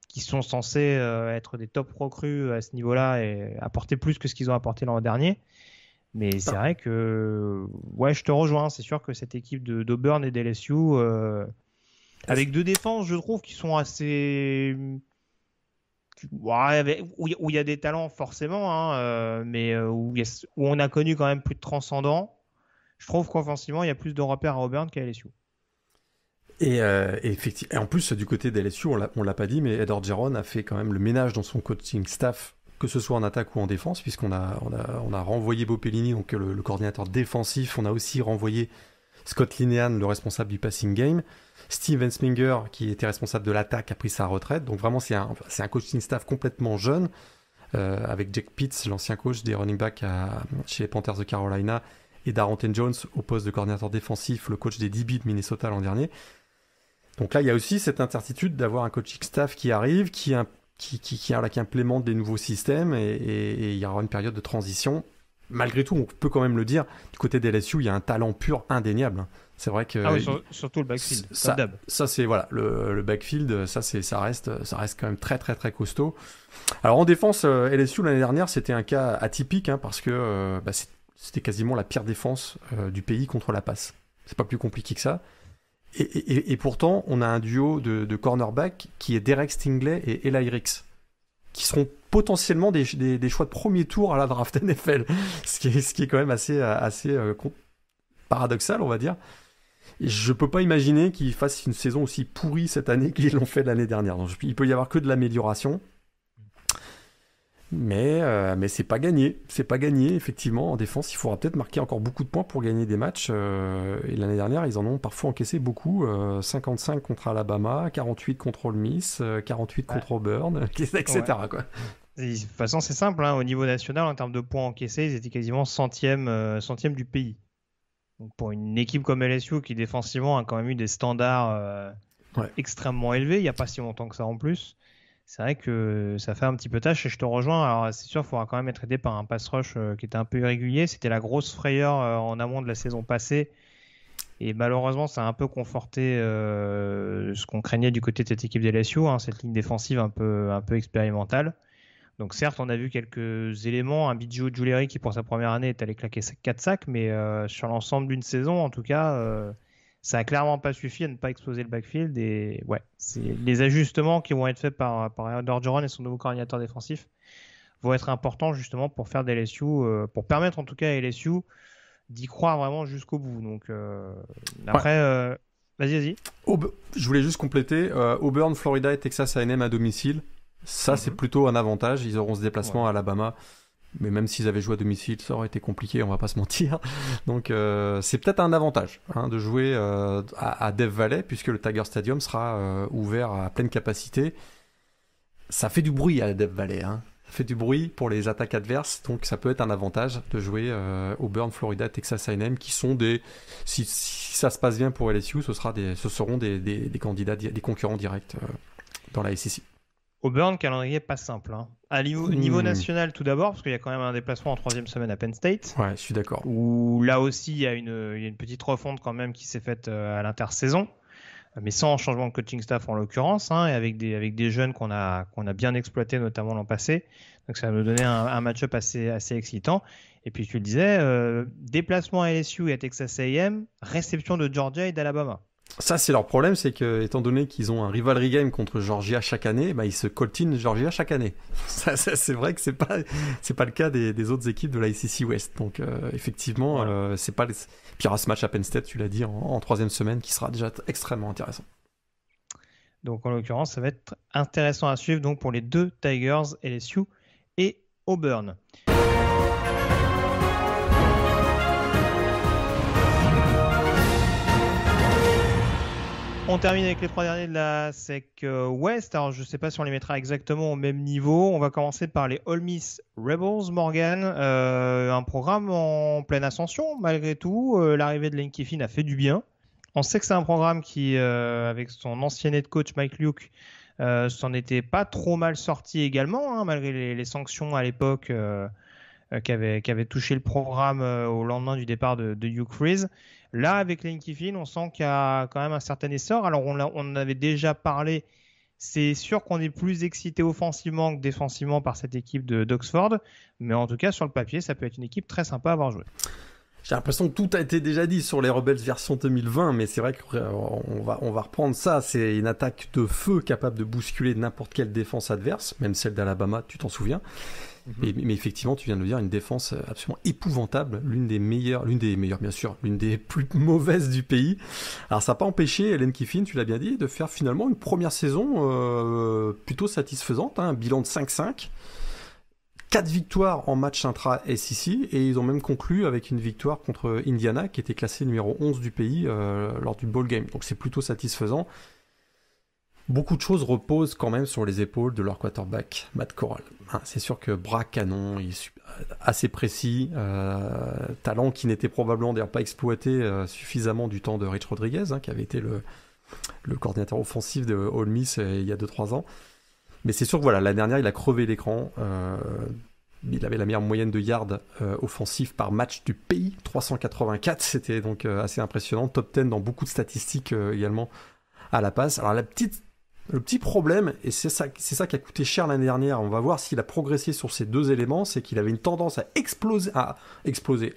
B: qui sont censés être des top recrues à ce niveau-là et apporter plus que ce qu'ils ont apporté l'an dernier. Mais c'est vrai que, ouais, je te rejoins. C'est sûr que cette équipe d'Auburn et d'LSU, avec deux défenses, je trouve, qui sont assez... Ouais, où il y a des talents forcément, hein, mais où on a connu quand même plus de transcendants. Je trouve qu'offensivement, il y a plus de repères à Auburn qu'à LSU.
C: Et en plus, du côté des LSU, on l'a pas dit, mais Ed Orgeron a fait quand même le ménage dans son coaching staff, que ce soit en attaque ou en défense, puisqu'on a renvoyé Bo Pelini, donc le coordinateur défensif. On a aussi renvoyé Scott Linehan, le responsable du passing game. Steve Ensminger, qui était responsable de l'attaque, a pris sa retraite. Donc vraiment, c'est un coaching staff complètement jeune, avec Jake Pitts, l'ancien coach des running backs chez les Panthers de Carolina, et Darrell Jones au poste de coordinateur défensif, le coach des DB de Minnesota l'an dernier. Donc là, il y a aussi cette incertitude d'avoir un coaching staff qui arrive, qui implémente des nouveaux systèmes, et il y aura une période de transition. Malgré tout, on peut quand même le dire, du côté des LSU, il y a un talent pur indéniable. C'est vrai que...
B: Ah oui, surtout le backfield.
C: Ça c'est, voilà, le backfield, ça reste quand même très très très costaud. Alors en défense, LSU l'année dernière, c'était un cas atypique, hein, parce que c'était quasiment la pire défense du pays contre la passe. C'est pas plus compliqué que ça. Et pourtant, on a un duo de cornerback qui est Derek Stingley et Eli Ricks, qui seront potentiellement des choix de premier tour à la draft NFL, ce qui est quand même assez paradoxal, on va dire. Et je peux pas imaginer qu'ils fassent une saison aussi pourrie cette année qu'ils l'ont fait l'année dernière. Donc, il peut y avoir que de l'amélioration. Mais c'est pas gagné. C'est pas gagné, effectivement. En défense, il faudra peut-être marquer encore beaucoup de points pour gagner des matchs. Et l'année dernière, ils en ont parfois encaissé beaucoup. 55 contre Alabama, 48 contre Ole Miss, 48 contre Auburn, etc. Ouais. Quoi.
B: Et de toute façon, c'est simple. Hein. Au niveau national, en termes de points encaissés, ils étaient quasiment centième du pays. Donc pour une équipe comme LSU qui défensivement a quand même eu des standards extrêmement élevés, il n'y a pas si longtemps que ça en plus, c'est vrai que ça fait un petit peu tâche et je te rejoins. Alors c'est sûr, il faudra quand même être aidé par un pass rush qui était un peu irrégulier. C'était la grosse frayeur en amont de la saison passée et malheureusement ça a un peu conforté ce qu'on craignait du côté de cette équipe de LSU, hein, cette ligne défensive un peu expérimentale. Donc certes, on a vu quelques éléments, un Biggio Giuleri qui pour sa première année est allé claquer 4 sacs, mais sur l'ensemble d'une saison, en tout cas, ça a clairement pas suffi à ne pas exploser le backfield. Et ouais, c'est les ajustements qui vont être faits par Ed Orgeron et son nouveau coordinateur défensif vont être importants justement pour faire des LSU, pour permettre en tout cas à LSU d'y croire vraiment jusqu'au bout. Donc après, vas-y.
C: Je voulais juste compléter, Auburn, Florida et Texas A&M à domicile. Ça, c'est plutôt un avantage. Ils auront ce déplacement à Alabama. Mais même s'ils avaient joué à domicile, ça aurait été compliqué, on va pas se mentir. Donc, c'est peut-être un avantage de jouer à Death Valley, puisque le Tiger Stadium sera ouvert à pleine capacité. Ça fait du bruit à Death Valley. Ça fait du bruit pour les attaques adverses. Donc, ça peut être un avantage de jouer Auburn, Florida, Texas A&M, qui sont des... Si ça se passe bien pour LSU, ce seront des candidats, des concurrents directs dans la SEC.
B: Auburn, calendrier pas simple. À niveau national tout d'abord, parce qu'il y a quand même un déplacement en 3e semaine à Penn State.
C: Ouais, je suis d'accord.
B: Où là aussi, il y a une petite refonte quand même qui s'est faite à l'intersaison, mais sans changement de coaching staff en l'occurrence, et avec des jeunes qu'on a bien exploités notamment l'an passé. Donc ça va nous donner un match-up assez excitant. Et puis tu le disais, déplacement à LSU et à Texas A&M, réception de Georgia et d'Alabama.
C: Ça, c'est leur problème, c'est que, étant donné qu'ils ont un rivalry game contre Georgia chaque année, ils se coltinent Georgia chaque année. Ça, c'est vrai que c'est pas le cas des autres équipes de la SEC West. Donc, effectivement, c'est pas. Puis il y aura ce match à Penn State, tu l'as dit, en 3e semaine, qui sera déjà extrêmement intéressant.
B: Donc, en l'occurrence, ça va être intéressant à suivre donc pour les deux Tigers, LSU et Auburn. On termine avec les 3 derniers de la SEC West. Alors, je ne sais pas si on les mettra exactement au même niveau. On va commencer par les Ole Miss Rebels, Morgan. Un programme en pleine ascension, malgré tout. L'arrivée de Lane Kiffin a fait du bien. On sait que c'est un programme qui, avec son ancien head coach Mike Luke, s'en était pas trop mal sorti également, hein, malgré les sanctions à l'époque qui avaient touché le programme au lendemain du départ de Hugh Freeze. Là, avec Lane Kiffin, on sent qu'il y a quand même un certain essor. Alors, on en avait déjà parlé. C'est sûr qu'on est plus excité offensivement que défensivement par cette équipe d'Oxford. Mais en tout cas, sur le papier, ça peut être une équipe très sympa à avoir joué.
C: J'ai l'impression que tout a été déjà dit sur les Rebels version 2020, mais c'est vrai qu'on va reprendre ça. C'est une attaque de feu capable de bousculer n'importe quelle défense adverse, même celle d'Alabama, tu t'en souviens. Mais effectivement, tu viens de le dire, une défense absolument épouvantable, l'une des meilleures bien sûr, l'une des plus mauvaises du pays. Alors ça n'a pas empêché Lane Kiffin, tu l'as bien dit, de faire finalement une première saison plutôt satisfaisante, un bilan de 5-5. 4 victoires en match intra-SEC, et ils ont même conclu avec une victoire contre Indiana, qui était classée numéro 11 du pays lors du bowl game. Donc c'est plutôt satisfaisant. Beaucoup de choses reposent quand même sur les épaules de leur quarterback, Matt Corral. C'est sûr que bras canon, il est assez précis, talent qui n'était probablement d'ailleurs pas exploité suffisamment du temps de Rich Rodriguez, qui avait été le coordinateur offensif de Ole Miss il y a 2-3 ans. Mais c'est sûr que voilà, l'année dernière, il a crevé l'écran. Il avait la meilleure moyenne de yards offensifs par match du pays, 384. C'était donc assez impressionnant. Top 10 dans beaucoup de statistiques également à la passe. Alors le petit problème, et c'est ça qui a coûté cher l'année dernière, on va voir s'il a progressé sur ces deux éléments, c'est qu'il avait une tendance à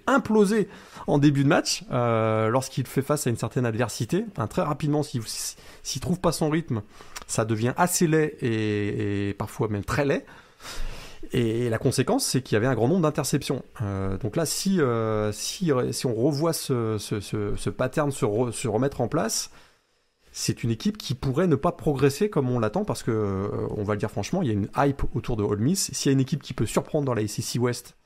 C: imploser en début de match lorsqu'il fait face à une certaine adversité. Très rapidement, s'il trouve pas son rythme, ça devient assez laid et parfois même très laid. Et la conséquence, c'est qu'il y avait un grand nombre d'interceptions. Donc là, si on revoit ce pattern se remettre en place, c'est une équipe qui pourrait ne pas progresser comme on l'attend, parce que, on va le dire franchement, il y a une hype autour de Ole Miss. S'il y a une équipe qui peut surprendre dans la SEC West,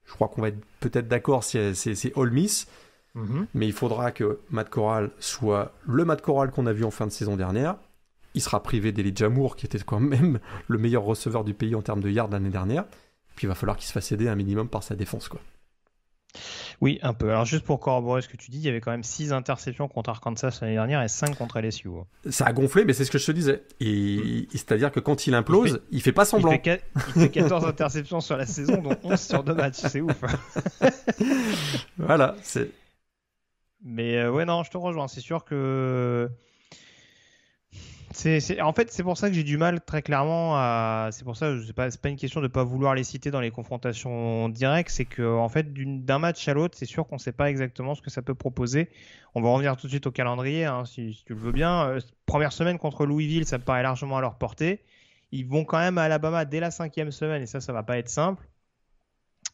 C: je crois qu'on va être peut-être d'accord, c'est Ole Miss. Mais il faudra que Matt Corral soit le Matt Corral qu'on a vu en fin de saison dernière. Il sera privé d'Elijah Moore, qui était quand même le meilleur receveur du pays en termes de yards l'année dernière. Puis il va falloir qu'il se fasse aider un minimum par sa défense, quoi.
B: Oui, un peu. Alors juste pour corroborer ce que tu dis, il y avait quand même 6 interceptions contre Arkansas l'année dernière et 5 contre LSU.
C: Ça a gonflé, mais c'est ce que je te disais. Et c'est-à-dire que quand il implose, il fait pas semblant.
B: Il fait 14 interceptions sur la saison, dont 11 sur 2 matchs. C'est ouf.
C: Voilà. C'est...
B: Mais ouais, non, je te rejoins. C'est sûr que... En fait, c'est pour ça que j'ai du mal très clairement à. C'est pour ça que c'est pas une question de pas vouloir les citer dans les confrontations directes. C'est que en fait, d'un match à l'autre, c'est sûr qu'on ne sait pas exactement ce que ça peut proposer. On va revenir tout de suite au calendrier, si tu le veux bien. Première semaine contre Louisville, ça me paraît largement à leur portée. Ils vont quand même à Alabama dès la 5e semaine, et ça va pas être simple.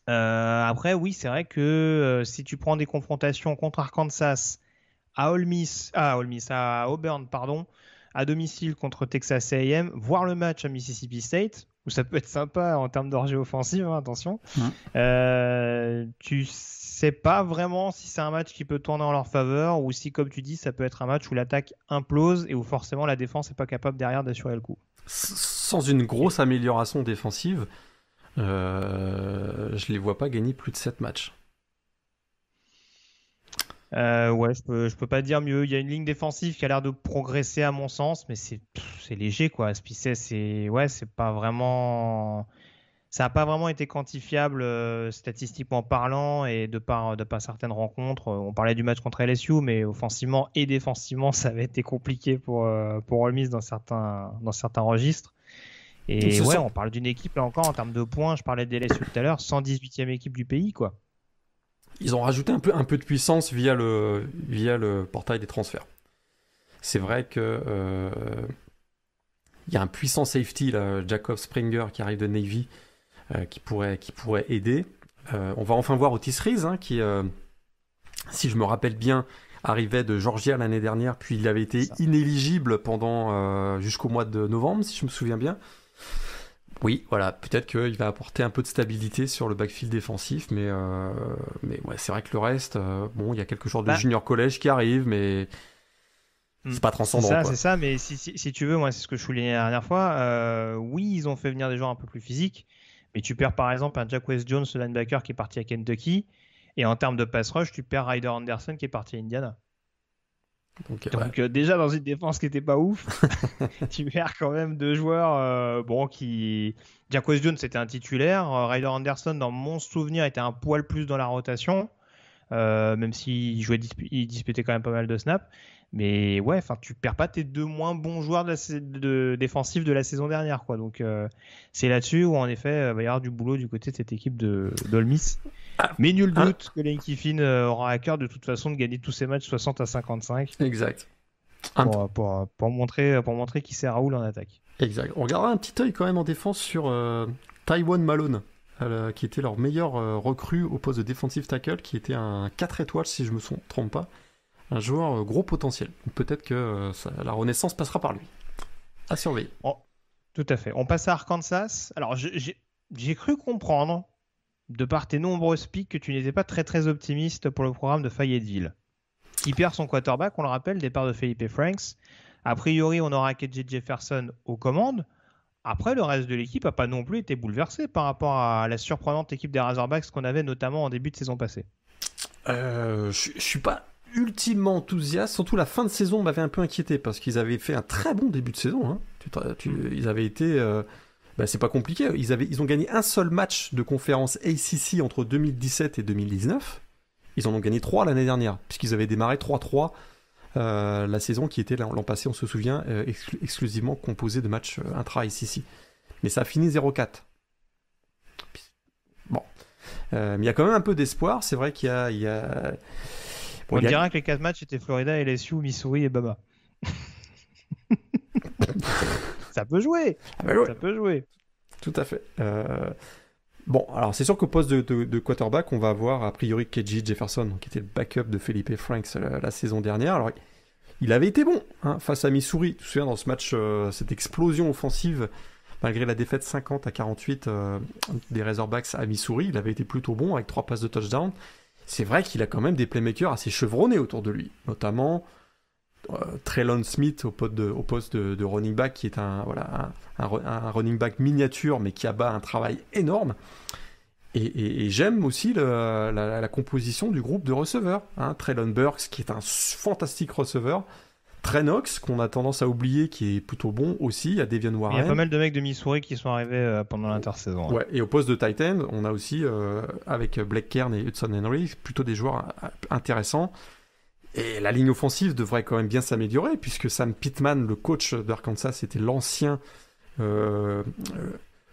B: Après, oui, c'est vrai que si tu prends des confrontations contre Arkansas, à Auburn, pardon, à domicile contre Texas A&M, voir le match à Mississippi State, où ça peut être sympa en termes d'orgie offensive, attention. Tu sais pas vraiment si c'est un match qui peut tourner en leur faveur, ou si, comme tu dis, ça peut être un match où l'attaque implose et où forcément la défense n'est pas capable derrière d'assurer le coup.
C: Sans une grosse amélioration défensive, je les vois pas gagner plus de 7 matchs.
B: Ouais, je peux pas dire mieux. Il y a une ligne défensive qui a l'air de progresser à mon sens, mais c'est léger, quoi. C'est pas vraiment, ça a pas vraiment été quantifiable statistiquement parlant, et de par certaines rencontres. On parlait du match contre LSU, mais offensivement et défensivement, ça avait été compliqué pour Ole Miss dans certains registres. Et ouais, on parle d'une équipe là encore en termes de points. Je parlais de LSU tout à l'heure, 118e équipe du pays, quoi.
C: Ils ont rajouté un peu de puissance via le portail des transferts. C'est vrai que y a un puissant safety là, Jacob Springer, qui arrive de Navy, qui pourrait aider. On va enfin voir Otis Reese, qui, si je me rappelle bien, arrivait de Georgia l'année dernière, puis il avait été inéligible pendant jusqu'au mois de novembre, si je me souviens bien. Oui, voilà, peut-être qu'il va apporter un peu de stabilité sur le backfield défensif, mais ouais, c'est vrai que le reste, il y a quelque chose de junior collège qui arrive, mais C'est pas transcendant.
B: C'est ça, mais si tu veux, moi, c'est ce que je soulignais la dernière fois. Oui, ils ont fait venir des joueurs un peu plus physiques, mais tu perds par exemple un Jack West Jones, le linebacker, qui est parti à Kentucky, et en termes de pass rush, tu perds Ryder Anderson qui est parti à Indiana. Donc déjà dans une défense qui n'était pas ouf, tu perds quand même 2 joueurs qui... Jack West Jones c'était un titulaire, Ryder Anderson dans mon souvenir était un poil plus dans la rotation, même s'il il disputait quand même pas mal de snaps. Mais ouais, tu perds pas tes 2 moins bons joueurs défensifs de la saison dernière, quoi. Donc c'est là-dessus où en effet il va y avoir du boulot du côté de cette équipe d'Ole Miss. Mais nul doute que Lane Kiffin aura à cœur de toute façon de gagner tous ses matchs 60-55.
C: Exact.
B: Pour montrer qui sert Raoul en attaque.
C: Exact. On regardera un petit œil quand même en défense sur Tywan Malone, qui était leur meilleur recrue au poste de defensive tackle, qui était un 4 étoiles si je me trompe pas. Un joueur gros potentiel. Peut-être que la renaissance passera par lui. À surveiller.
B: Tout à fait. On passe à Arkansas. Alors, j'ai cru comprendre, de par tes nombreuses piques, que tu n'étais pas très très optimiste pour le programme de Fayetteville, qui perd son quarterback, on le rappelle, départ de Felipe Franks. A priori, on aura KJ Jefferson aux commandes. Après, le reste de l'équipe n'a pas non plus été bouleversé par rapport à la surprenante équipe des Razorbacks qu'on avait notamment en début de saison passée.
C: Je suis pas ultimement enthousiaste, surtout la fin de saison m'avait un peu inquiété parce qu'ils avaient fait un très bon début de saison. Hein. Ils avaient été, c'est pas compliqué. Ils ont gagné un seul match de conférence ACC entre 2017 et 2019. Ils en ont gagné 3 l'année dernière puisqu'ils avaient démarré 3-3 la saison qui était l'an passé, on se souvient, exclusivement composée de matchs intra-ACC. Mais ça a fini 0-4. Bon, mais il y a quand même un peu d'espoir. C'est vrai qu'il y a
B: on dirait que les 4 matchs étaient Florida, LSU, Missouri et Bama. Ça peut jouer. Ça peut jouer.
C: Tout à fait. Bon, alors c'est sûr qu'au poste de quarterback, on va avoir a priori KJ Jefferson, qui était le backup de Felipe Franks la saison dernière. Alors, il avait été bon face à Missouri. Tu te souviens dans ce match, cette explosion offensive, malgré la défaite 50-48 des Razorbacks à Missouri, il avait été plutôt bon avec 3 passes de touchdown. C'est vrai qu'il a quand même des playmakers assez chevronnés autour de lui, notamment Traylon Smith au poste de running back, qui est un running back miniature, mais qui abat un travail énorme. Et j'aime aussi la composition du groupe de receveurs. Traylon Burks, qui est un fantastique receveur. Trey Knox, qu'on a tendance à oublier, qui est plutôt bon aussi. Il y a Devion Warren.
B: Il y a pas mal de mecs de Missouri qui sont arrivés pendant l'intersaison.
C: Ouais, et au poste de tight end, on a aussi, avec Blake Kern et Hudson Henry, plutôt des joueurs intéressants. Et la ligne offensive devrait quand même bien s'améliorer, puisque Sam Pittman, le coach d'Arkansas, était l'ancien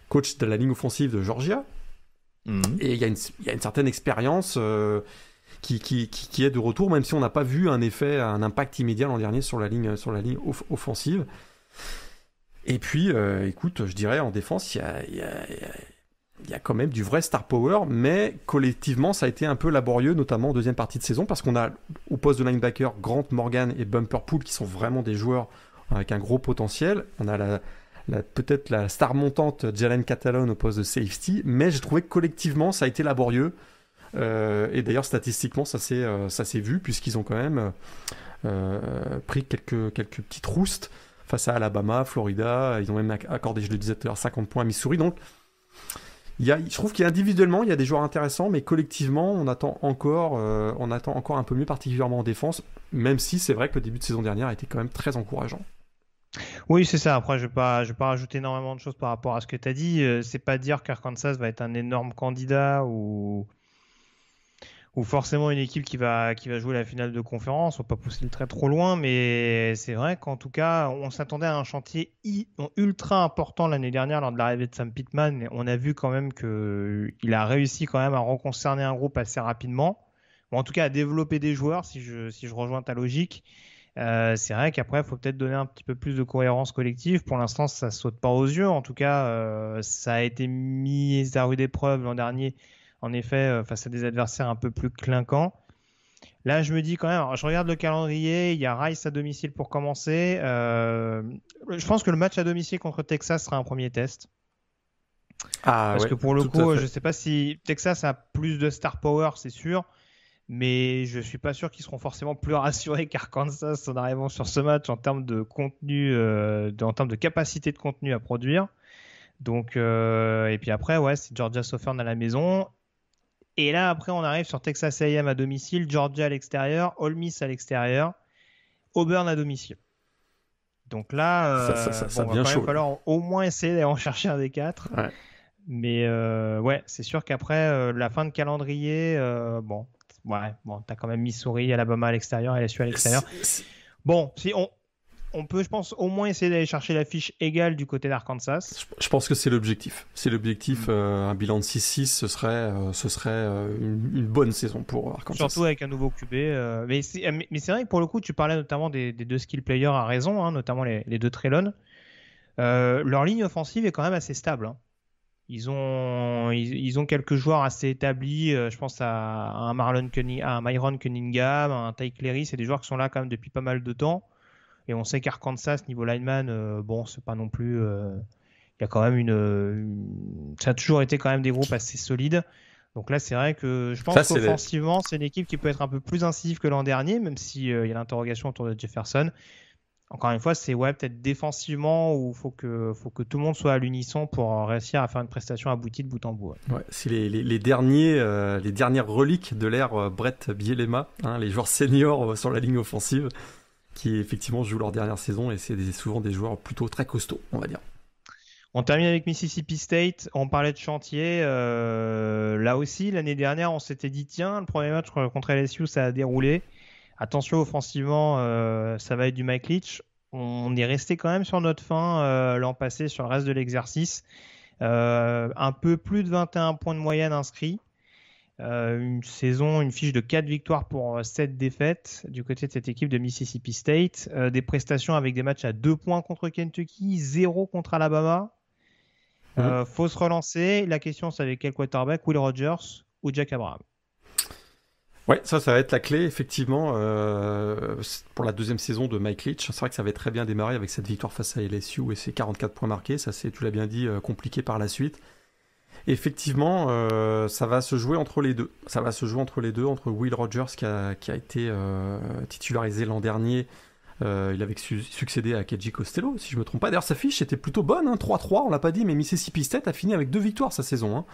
C: coach de la ligne offensive de Georgia. Et il y a une certaine expérience qui est de retour, même si on n'a pas vu un impact immédiat l'an dernier sur la ligne offensive. Et puis, écoute, je dirais en défense, il y a quand même du vrai star power, mais collectivement, ça a été un peu laborieux, notamment en deuxième partie de saison, parce qu'on a au poste de linebacker Grant Morgan et Bumper Pool, qui sont vraiment des joueurs avec un gros potentiel. On a peut-être la star montante Jalen Catalon au poste de safety, mais j'ai trouvé que collectivement, ça a été laborieux. Et d'ailleurs, statistiquement, ça s'est vu, puisqu'ils ont quand même pris quelques petites roustes face à Alabama, Florida. Ils ont même accordé, je le disais tout à l'heure, 50 points à Missouri. Donc, je trouve qu'individuellement, il y a des joueurs intéressants, mais collectivement, on attend encore un peu mieux, particulièrement en défense, même si c'est vrai que le début de saison dernière a été quand même très encourageant.
B: Oui, c'est ça. Après, je vais pas rajouter énormément de choses par rapport à ce que tu as dit. C'est pas dire qu'Arkansas va être un énorme candidat ou forcément une équipe qui va jouer la finale de conférence. On va pas pousser le trait trop loin, mais c'est vrai qu'en tout cas, on s'attendait à un chantier ultra important l'année dernière lors de l'arrivée de Sam Pittman. Et on a vu quand même qu'il a réussi quand même à reconcerner un groupe assez rapidement. Bon, en tout cas, à développer des joueurs, si je rejoins ta logique. C'est vrai qu'après, il faut peut-être donner un petit peu plus de cohérence collective. Pour l'instant, ça ne saute pas aux yeux. En tout cas, ça a été mis à rude épreuve l'an dernier, en effet, face à des adversaires un peu plus clinquants. Là, je me dis quand même, alors, je regarde le calendrier, il y a Rice à domicile pour commencer. Je pense que le match à domicile contre Texas sera un premier test. Parce que pour le coup, je ne sais pas si Texas a plus de star power, c'est sûr. mais je suis pas sûr qu'ils seront forcément plus rassurés qu'Arkansas en arrivant sur ce match en termes de contenu, en termes de capacité de contenu à produire. Donc, et puis après, ouais, c'est Georgia Southern à la maison. Et là, après, on arrive sur Texas A&M à domicile, Georgia à l'extérieur, Ole Miss à l'extérieur, Auburn à domicile. Donc là,
C: ça
B: va
C: devient
B: quand
C: chaud.
B: même falloir au moins essayer d'aller en chercher un des 4.
C: Ouais.
B: Mais ouais, c'est sûr qu'après la fin de calendrier, t'as quand même Missouri, Alabama à l'extérieur, LSU à l'extérieur. Bon, si on peut, je pense, au moins essayer d'aller chercher la fiche égale du côté d'Arkansas.
C: Je pense que c'est l'objectif. C'est l'objectif. Un bilan de 6-6, ce serait une bonne saison pour Arkansas.
B: Surtout avec un nouveau QB. Mais c'est vrai que pour le coup, tu parlais notamment des deux skill players à raison, hein, notamment les deux Trellon. Leur ligne offensive est quand même assez stable. Hein. Ils ont quelques joueurs assez établis. Je pense à Myron Cunningham, à un Ty Cleary. C'est des joueurs qui sont là quand même depuis pas mal de temps. Et on sait qu'Arkansas, niveau lineman, c'est pas non plus. Il y a quand même ça a toujours été quand même des groupes assez solides. Donc là, c'est vrai que je pense qu'offensivement, c'est une équipe qui peut être un peu plus incisive que l'an dernier, même s'il y a l'interrogation autour de Jefferson. Encore une fois, c'est peut-être défensivement où il faut que tout le monde soit à l'unisson pour réussir à faire une prestation aboutie de bout en bout.
C: Ouais, c'est les dernières reliques de l'ère Brett Bielema, hein, les joueurs seniors sur la ligne offensive, qui effectivement jouent leur dernière saison, et c'est souvent des joueurs plutôt très costauds, on va dire.
B: On termine avec Mississippi State. On parlait de chantier. Là aussi, l'année dernière, on s'était dit tiens, le premier match contre LSU, ça a déroulé. Attention offensivement, ça va être du Mike Leach. On est resté quand même sur notre fin l'an passé sur le reste de l'exercice. Un peu plus de 21 points de moyenne inscrits. Une fiche de 4 victoires pour 7 défaites du côté de cette équipe de Mississippi State. Des prestations avec des matchs à 2 points contre Kentucky, 0 contre Alabama. Faut se relancer. La question, c'est avec quel quarterback, Will Rogers ou Jack Abraham?
C: Ouais, ça va être la clé, effectivement, pour la deuxième saison de Mike Leach. C'est vrai que ça avait très bien démarré avec cette victoire face à LSU et ses 44 points marqués. Ça, c'est, tu l'as bien dit, compliqué par la suite. Effectivement, ça va se jouer entre les deux. Ça va se jouer entre les deux, entre Will Rogers qui a été titularisé l'an dernier. Il avait succédé à Keji Costello, si je me trompe pas. D'ailleurs, sa fiche était plutôt bonne, hein, 3-3, on l'a pas dit, mais Mississippi State a fini avec 2 victoires sa saison.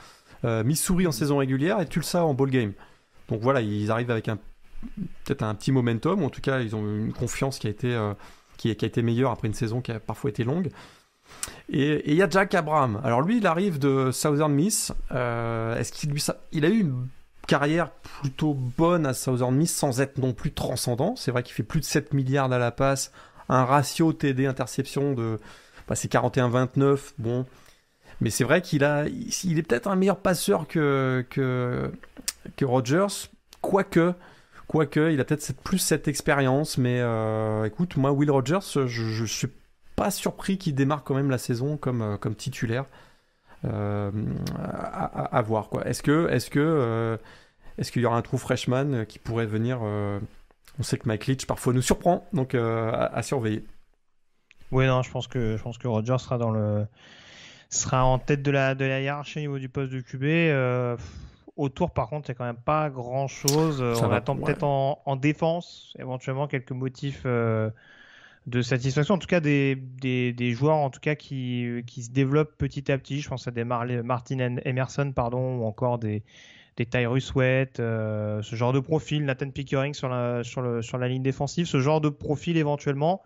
C: Hein. Missouri en saison régulière et Tulsa en bowl game. Donc voilà, ils arrivent avec peut-être un petit momentum, ou en tout cas, ils ont une confiance qui a été meilleure après une saison qui a parfois été longue. Et il y a Jack Abraham. Alors lui, il arrive de Southern Miss. Est-ce qu'il a eu une carrière plutôt bonne à Southern Miss sans être non plus transcendant? C'est vrai qu'il fait plus de 7 milliards à la passe, un ratio TD-interception de c'est 41-29. Bon, mais c'est vrai qu'il est peut-être un meilleur passeur que Rogers, quoique il a peut-être plus cette expérience. Mais écoute, moi, Will Rogers, je suis pas surpris qu'il démarre quand même la saison comme titulaire. À voir, quoi. Est-ce qu'il y aura un trou freshman qui pourrait venir on sait que Mike Leach parfois nous surprend, donc à surveiller.
B: Oui, non, je pense que Rogers sera en tête de la hiérarchie au niveau du poste de QB. Autour, par contre, il n'y a quand même pas grand-chose. On attend peut-être en défense, éventuellement quelques motifs de satisfaction. En tout cas, des joueurs en tout cas qui se développent petit à petit. Je pense à des Martin Emerson, ou encore des Tyrus Sweat, ce genre de profil. Nathan Pickering sur la ligne défensive, ce genre de profil éventuellement.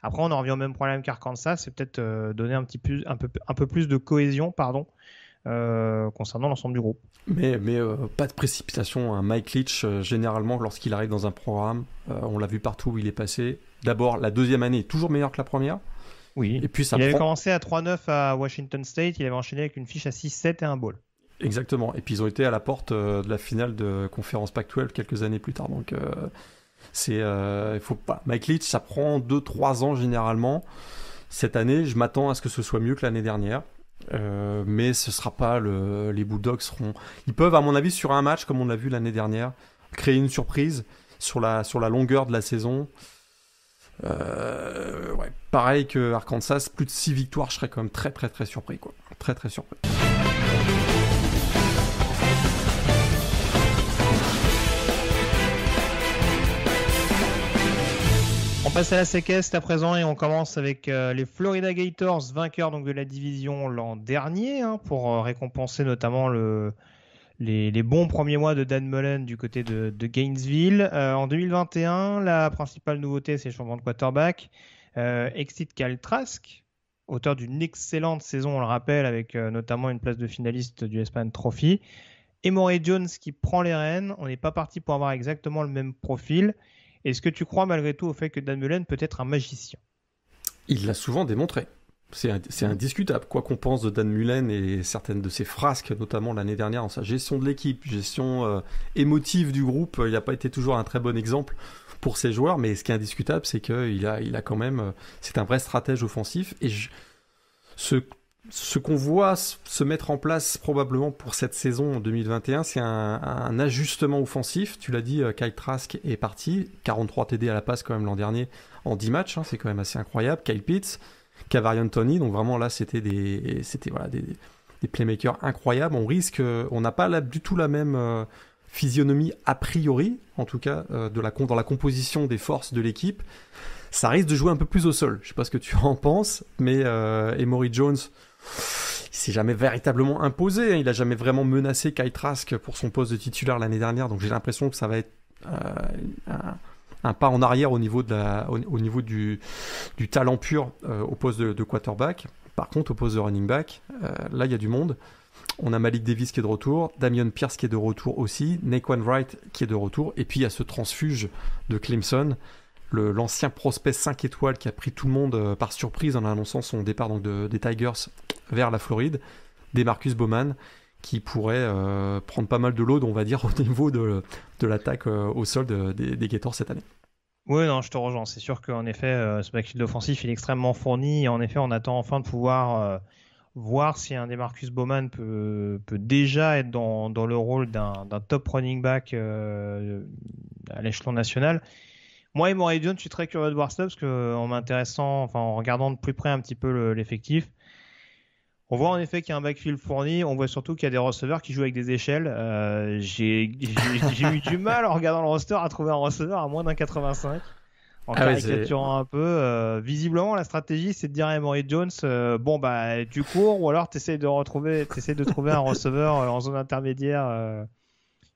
B: Après, on en revient au même problème qu'Arkansas, c'est peut-être donner un peu plus de cohésion, concernant l'ensemble du groupe.
C: Mais pas de précipitation. Hein. Mike Leach, généralement, lorsqu'il arrive dans un programme, on l'a vu partout où il est passé. D'abord, la deuxième année est toujours meilleure que la première.
B: Oui.
C: Et puis,
B: il avait commencé à 3-9 à Washington State, il avait enchaîné avec une fiche à 6-7 et un bowl.
C: Exactement. Et puis, ils ont été à la porte de la finale de conférence Pac-12 quelques années plus tard. Donc, il faut pas. Mike Leach, ça prend 2-3 ans généralement. Cette année, je m'attends à ce que ce soit mieux que l'année dernière. Mais ce sera pas les Bulldogs seront. Ils peuvent, à mon avis, sur un match comme on l'a vu l'année dernière, créer une surprise sur la longueur de la saison. Pareil que Arkansas, plus de 6 victoires, je serais quand même très très très surpris, quoi. Très très surpris.
B: passe à la SEC à présent et on commence avec les Florida Gators, vainqueurs donc de la division l'an dernier, pour récompenser notamment les bons premiers mois de Dan Mullen du côté de Gainesville. En 2021, la principale nouveauté, c'est le changement de quarterback. Exit Kyle Trask, auteur d'une excellente saison, on le rappelle, avec notamment une place de finaliste du ESPN Trophy. Emory Jones qui prend les rênes. On n'est pas parti pour avoir exactement le même profil. Est-ce que tu crois malgré tout au fait que Dan Mullen peut être un magicien ?
C: Il l'a souvent démontré. C'est indiscutable. Quoi qu'on pense de Dan Mullen et certaines de ses frasques, notamment l'année dernière, en sa gestion de l'équipe, gestion émotive du groupe, il n'a pas été toujours un très bon exemple pour ses joueurs. Mais ce qui est indiscutable, c'est qu'il a quand même... c'est un vrai stratège offensif. Et ce qu'on voit se mettre en place probablement pour cette saison en 2021, c'est un ajustement offensif. Tu l'as dit, Kyle Trask est parti. 43 TD à la passe quand même l'an dernier en 10 matchs. C'est quand même assez incroyable. Kyle Pitts, Kavarian Tony. Donc vraiment là, c'était des playmakers incroyables. On n'a pas du tout la même physionomie a priori, en tout cas, dans la composition des forces de l'équipe. Ça risque de jouer un peu plus au sol. Je ne sais pas ce que tu en penses, mais Emory Jones... il s'est jamais véritablement imposé, il a jamais vraiment menacé Kyle Trask pour son poste de titulaire l'année dernière, donc j'ai l'impression que ça va être un pas en arrière au niveau du talent pur au poste de quarterback. Par contre, au poste de running back, là il y a du monde. On a Malik Davis qui est de retour, Dameon Pierce qui est de retour aussi, Naquan Wright qui est de retour, et puis il y a ce transfuge de Clemson, l'ancien prospect 5 étoiles qui a pris tout le monde par surprise en annonçant son départ donc des Tigers vers la Floride, Demarcus Bowman, qui pourrait prendre pas mal de load, on va dire, au niveau de l'attaque au sol des Gators cette année.
B: Oui, non, je te rejoins. C'est sûr qu'en effet, ce backfield offensif il est extrêmement fourni. Et en effet, on attend enfin de pouvoir voir si un Demarcus Bowman peut déjà être dans le rôle d'un top running back à l'échelon national. Moi, Emory Jones, je suis très curieux de voir ça parce en regardant de plus près un petit peu l'effectif, on voit en effet qu'il y a un backfield fourni. On voit surtout qu'il y a des receveurs qui jouent avec des échelles. J'ai eu du mal en regardant le roster à trouver un receveur à moins d'un 85. En caricaturant un peu. Visiblement, la stratégie, c'est de dire à Emory Jones, tu cours ou alors tu essaies de trouver un receveur en zone intermédiaire.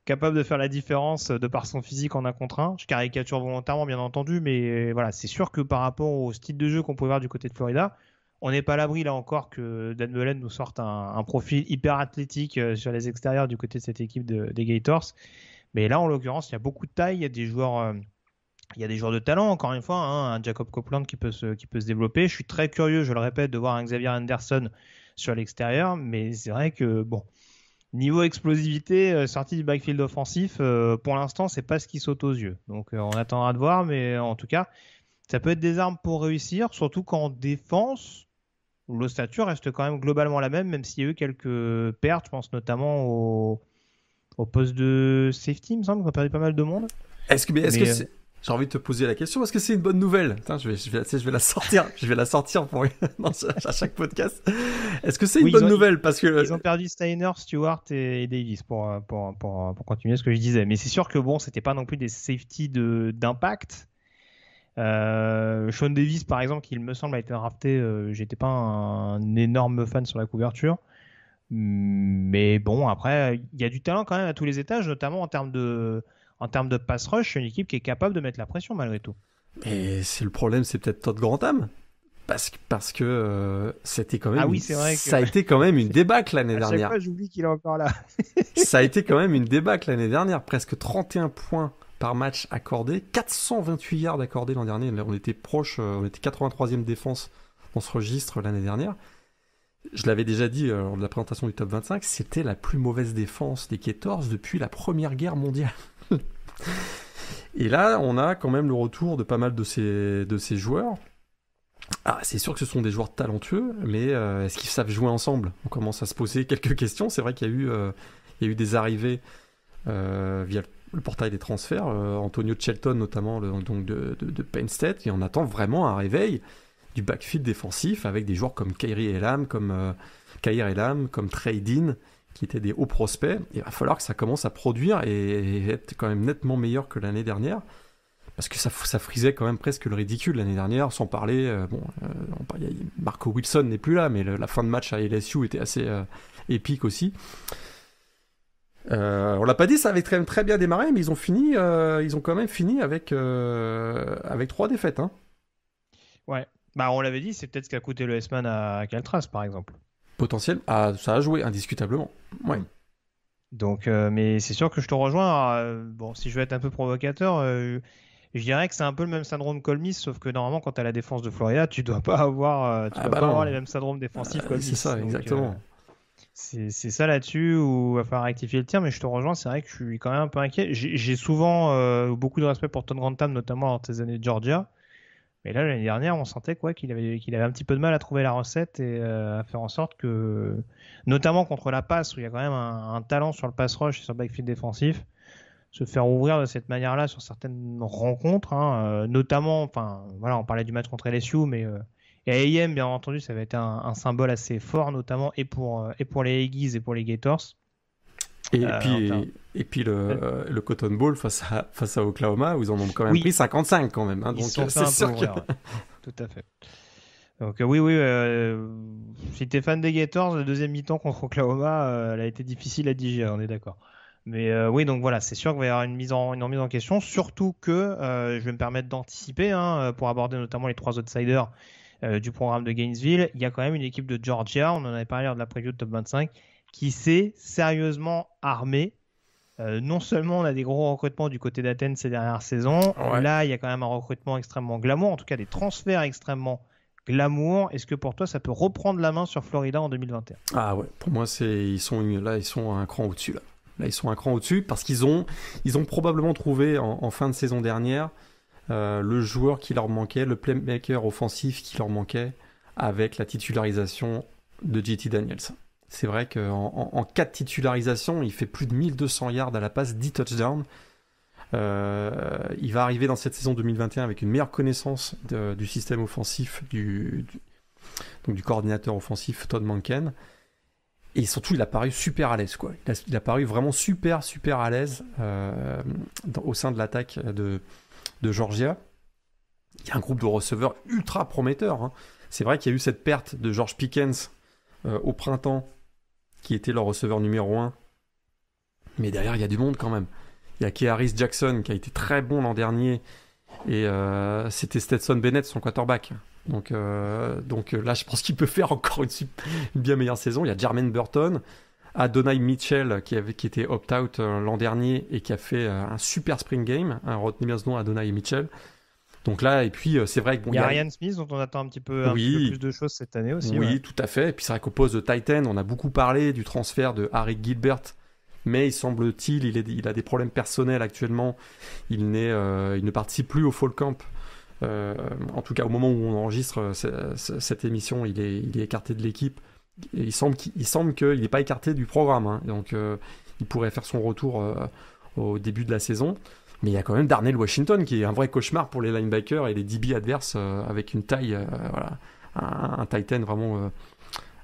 B: Capable de faire la différence de par son physique en 1 contre 1. Je caricature volontairement, bien entendu, mais voilà, c'est sûr que par rapport au style de jeu qu'on pouvait voir du côté de Florida, on n'est pas à l'abri là encore que Dan Mullen nous sorte un profil hyper athlétique sur les extérieurs du côté de cette équipe des Gators. Mais là, en l'occurrence, il y a beaucoup de taille, il y a des joueurs de talent, encore une fois, un Jacob Copeland qui peut se développer. Je suis très curieux, je le répète, de voir un Xavier Anderson sur l'extérieur, mais c'est vrai que niveau explosivité, sortie du backfield offensif, pour l'instant, c'est pas ce qui saute aux yeux. Donc, on attendra de voir, mais en tout cas, ça peut être des armes pour réussir, surtout qu'en défense, l'ossature reste quand même globalement la même s'il y a eu quelques pertes, je pense notamment au poste de safety, il me semble qu'on a perdu pas mal de monde.
C: J'ai envie de te poser la question, est-ce que c'est une bonne nouvelle ? Attends, je vais la sortir, à chaque podcast. Est-ce que c'est une bonne nouvelle ? Parce que
B: ils ont perdu Steiner, Stewart et Davis pour continuer ce que je disais. Mais c'est sûr que c'était pas non plus des safety d'impact. Sean Davis, par exemple, qui il me semble a été drafté, j'étais pas un énorme fan sur la couverture. Mais bon, après, il y a du talent quand même à tous les étages, notamment en termes de pass rush, c'est une équipe qui est capable de mettre la pression malgré tout.
C: Et c'est le problème, c'est peut-être Todd Grantham. Parce que c'était quand même ça a été quand même une débâcle l'année dernière. À chaque
B: fois, j'oublie qu'il est encore là.
C: Ça a été quand même une débâcle l'année dernière. Presque 31 points par match accordés. 428 yards accordés l'an dernier. On était proche, on était 83e défense dans ce registre l'année dernière. Je l'avais déjà dit lors de la présentation du top 25, c'était la plus mauvaise défense des Gators depuis la Première Guerre mondiale. Et là, on a quand même le retour de pas mal de ces joueurs. C'est sûr que ce sont des joueurs talentueux, mais est-ce qu'ils savent jouer ensemble ? On commence à se poser quelques questions. C'est vrai qu'il y a eu des arrivées via le portail des transferts. Antonio Shelton, notamment, donc de Penn State. Et on attend vraiment un réveil du backfield défensif avec des joueurs comme Khair Elam, comme Trey Dean, qui étaient des hauts prospects. Il va falloir que ça commence à produire et être quand même nettement meilleur que l'année dernière. parce que ça frisait quand même presque le ridicule l'année dernière, sans parler, Marco Wilson n'est plus là, mais la fin de match à LSU était assez épique aussi. On l'a pas dit, ça avait très, très bien démarré, mais ils ont quand même fini avec 3 défaites. Hein.
B: Ouais, bah on l'avait dit, c'est peut-être ce qu'a coûté le S-Man à Caltras, par exemple.
C: Potentiel, ça a joué indiscutablement. Ouais.
B: Donc, mais c'est sûr que je te rejoins. Alors, bon, si je veux être un peu provocateur, je dirais que c'est un peu le même syndrome qu'Ole Miss, sauf que normalement, quand tu as la défense de Florida, tu dois pas avoir, avoir les mêmes syndromes défensifs qu'Ole Miss.
C: C'est ça, exactement.
B: C'est ça là-dessus où il va falloir rectifier le tir, mais je te rejoins, c'est vrai que je suis quand même un peu inquiet. J'ai souvent beaucoup de respect pour Todd Grantham, notamment dans tes années de Georgia. Mais là, l'année dernière, on sentait qu'il avait un petit peu de mal à trouver la recette et à faire en sorte que, notamment contre la passe, où il y a quand même un talent sur le pass rush et sur le backfield défensif, se faire ouvrir de cette manière-là sur certaines rencontres, notamment, on parlait du match contre LSU, mais et AM, bien entendu, ça avait été un symbole assez fort, notamment et pour les Aggies et pour les Gators.
C: Et puis le Cotton Bowl face à Oklahoma, où ils en ont quand même pris 55 quand même. Hein, donc c'est sûr que...
B: Tout à fait. Donc oui, si t'es fan des Gators, le deuxième mi-temps contre Oklahoma, elle a été difficile à digérer, on est d'accord. Mais oui, donc voilà, c'est sûr qu'il va y avoir une remise en question, surtout que je vais me permettre d'anticiper pour aborder notamment les 3 outsiders du programme de Gainesville. Il y a quand même une équipe de Georgia, on en avait parlé lors de la preview de Top 25, qui s'est sérieusement armée. Non seulement on a des gros recrutements du côté d'Athènes ces dernières saisons, là il y a quand même un recrutement extrêmement glamour, en tout cas des transferts extrêmement glamour. Est-ce que pour toi ça peut reprendre la main sur Florida en 2021 ?
C: Ah ouais, pour moi ils sont un cran au-dessus là. Là, ils sont un cran au-dessus parce qu'ils ont probablement trouvé en fin de saison dernière le joueur qui leur manquait, le playmaker offensif qui leur manquait avec la titularisation de JT Daniels. C'est vrai qu'en 4 titularisations, il fait plus de 1200 yards à la passe, 10 touchdowns. Il va arriver dans cette saison 2021 avec une meilleure connaissance du système offensif du coordinateur offensif Todd Monken. Et surtout, il a paru super à l'aise, quoi. Il a paru vraiment super à l'aise au sein de l'attaque de Georgia. Il y a un groupe de receveurs ultra prometteurs. Hein. C'est vrai qu'il y a eu cette perte de George Pickens au printemps, qui était leur receveur numéro 1. Mais derrière, il y a du monde quand même. Il y a Kearis Jackson, qui a été très bon l'an dernier. Et c'était Stetson Bennett, son quarterback. Donc là, je pense qu'il peut faire encore une bien meilleure saison. Il y a Jermaine Burton, Adonai Mitchell qui était opt-out l'an dernier et qui a fait un super spring game. Retenez bien ce nom, Adonai Mitchell. Donc là, et puis c'est vrai que...
B: il y a Ryan Smith dont on attend un petit peu plus de choses cette année aussi.
C: Oui, tout à fait. Et puis c'est vrai qu'au poste de Titan, on a beaucoup parlé du transfert de Harry Gilbert. Mais il semble-t-il, il a des problèmes personnels actuellement. Il ne participe plus au Fall Camp. En tout cas, au moment où on enregistre cette émission, il est écarté de l'équipe. Et il semble qu'il n'est pas écarté du programme. Hein. Donc, il pourrait faire son retour au début de la saison. Mais il y a quand même Darnell Washington qui est un vrai cauchemar pour les linebackers et les DB adverses avec une taille, un Titan vraiment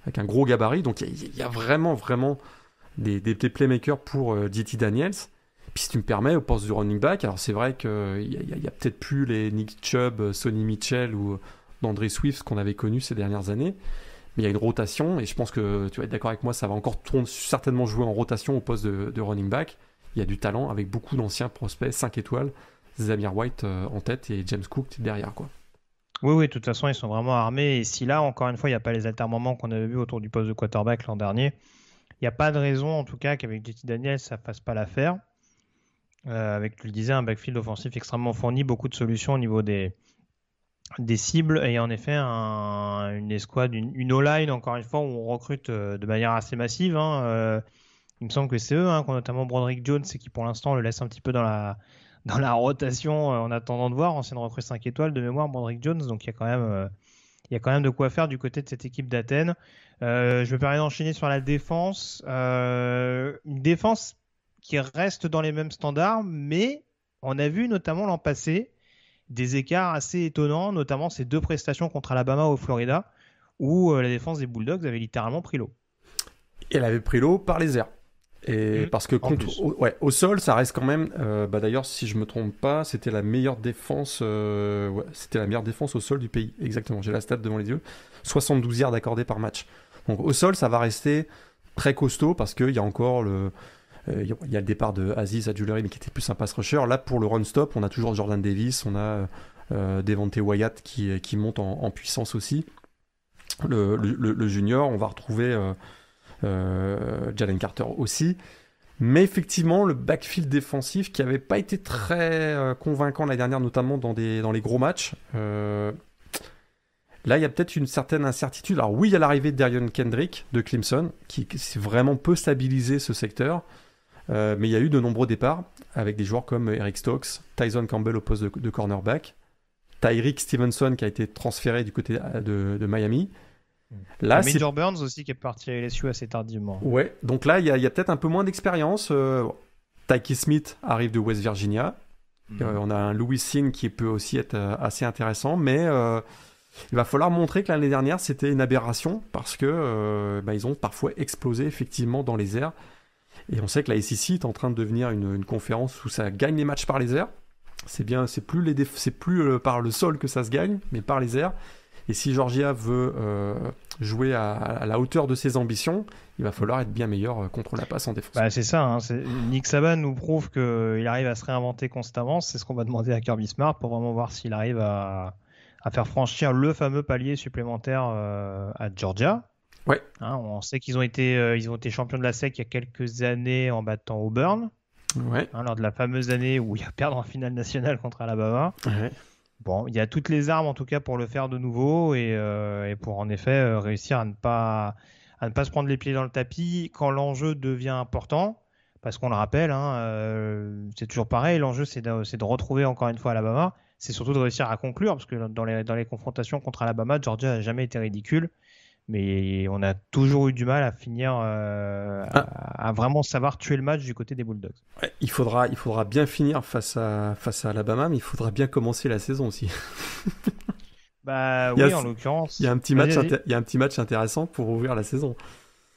C: avec un gros gabarit. Donc, il y a vraiment des playmakers pour JT Daniels. Puis si tu me permets, au poste du running back, alors c'est vrai qu'il y a peut-être plus les Nick Chubb, Sonny Mitchell ou d'Andre Swift qu'on avait connus ces dernières années, mais il y a une rotation, et je pense que tu vas être d'accord avec moi, ça va encore certainement jouer en rotation au poste de running back. Il y a du talent avec beaucoup d'anciens prospects 5 étoiles, Zamir White en tête et James Cook derrière, quoi.
B: Oui, de toute façon, ils sont vraiment armés, et si là, encore une fois, il n'y a pas les altermoments qu'on avait vus autour du poste de quarterback l'an dernier, il n'y a pas de raison, en tout cas, qu'avec JT Daniels, ça ne fasse pas l'affaire. Avec, tu le disais, un backfield offensif extrêmement fourni, beaucoup de solutions au niveau des cibles, et en effet une escouade, une O-line, encore une fois, où on recrute de manière assez massive. Il me semble que c'est eux qui ont notamment Broderick Jones, et qui pour l'instant le laisse un petit peu dans la rotation en attendant de voir, ancienne recrue 5 étoiles de mémoire, Broderick Jones, donc il y a quand même de quoi faire du côté de cette équipe d'Athènes. Je me permets d'enchaîner sur la défense. Une défense qui reste dans les mêmes standards, mais on a vu notamment l'an passé des écarts assez étonnants, notamment ces 2 prestations contre Alabama au Florida, où la défense des Bulldogs avait littéralement pris l'eau.
C: Et elle avait pris l'eau par les airs. Et parce que au sol, ça reste quand même. D'ailleurs, si je me trompe pas, c'était la meilleure défense. C'était la meilleure défense au sol du pays. Exactement. J'ai la stat devant les yeux. 72 yards accordés par match. Donc au sol, ça va rester très costaud parce qu'il y a encore il y a le départ de Aziz Adjuleri, mais qui était plus un pass rusher. Là, pour le run stop, on a toujours Jordan Davis, on a Devontae Wyatt qui monte en puissance aussi. Le junior, on va retrouver Jalen Carter aussi. Mais effectivement, le backfield défensif qui n'avait pas été très convaincant l'année dernière, notamment dans les gros matchs. Là, il y a peut-être une certaine incertitude. Alors oui, il y a l'arrivée de Derion Kendrick de Clemson, qui vraiment peut stabiliser ce secteur. Mais il y a eu de nombreux départs, avec des joueurs comme Eric Stokes, Tyson Campbell au poste de cornerback, Tyreek Stevenson qui a été transféré du côté de Miami.
B: Là, Major Burns aussi qui est parti à LSU assez tardivement.
C: Ouais, donc là, il y a peut-être un peu moins d'expérience. Tyke Smith arrive de West Virginia. On a un Louis Sin qui peut aussi être assez intéressant, mais il va falloir montrer que l'année dernière, c'était une aberration parce que ils ont parfois explosé effectivement dans les airs. Et on sait que la SEC est en train de devenir une conférence où ça gagne les matchs par les airs. C'est plus par le sol que ça se gagne, mais par les airs. Et si Georgia veut jouer à la hauteur de ses ambitions, il va falloir être bien meilleur contre la passe en défense.
B: C'est ça. Hein, Nick Saban nous prouve qu'il arrive à se réinventer constamment. C'est ce qu'on va demander à Kirby Smart pour vraiment voir s'il arrive à faire franchir le fameux palier supplémentaire à Georgia.
C: Ouais.
B: Hein, on sait qu'ils ont été champions de la SEC il y a quelques années en battant Auburn.
C: Ouais.
B: Hein, lors de la fameuse année où il y a perdu en finale nationale contre Alabama.
C: Ouais.
B: Bon, il y a toutes les armes en tout cas pour le faire de nouveau et pour en effet réussir à ne pas se prendre les pieds dans le tapis quand l'enjeu devient important. Parce qu'on le rappelle, c'est toujours pareil, l'enjeu c'est de retrouver encore une fois Alabama. C'est surtout de réussir à conclure parce que dans les confrontations contre Alabama, Georgia n'a jamais été ridicule. Mais on a toujours eu du mal à finir à vraiment savoir tuer le match du côté des Bulldogs.
C: Ouais, il faudra bien finir face à Alabama, mais il faudra bien commencer la saison aussi.
B: En l'occurrence.
C: Il y a un petit match intéressant pour ouvrir la saison.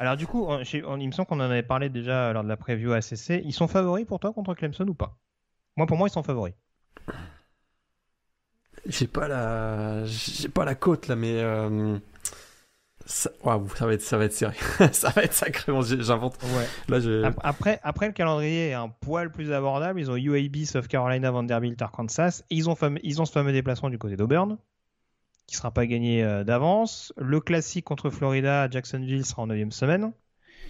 B: Alors du coup, il me semble qu'on en avait parlé déjà lors de la preview ACC. Ils sont favoris pour toi contre Clemson ou pas ? Pour moi, ils sont favoris.
C: J'ai pas la cote là, mais. Ça va être serré. Ça va être sacrément. J'invente.
B: Ouais. Là, après, le calendrier est un poil plus abordable. Ils ont UAB, South Carolina, Vanderbilt, Arkansas. Et ils ont ce fameux déplacement du côté d'Auburn, qui ne sera pas gagné d'avance. Le classique contre Florida à Jacksonville sera en 9e semaine.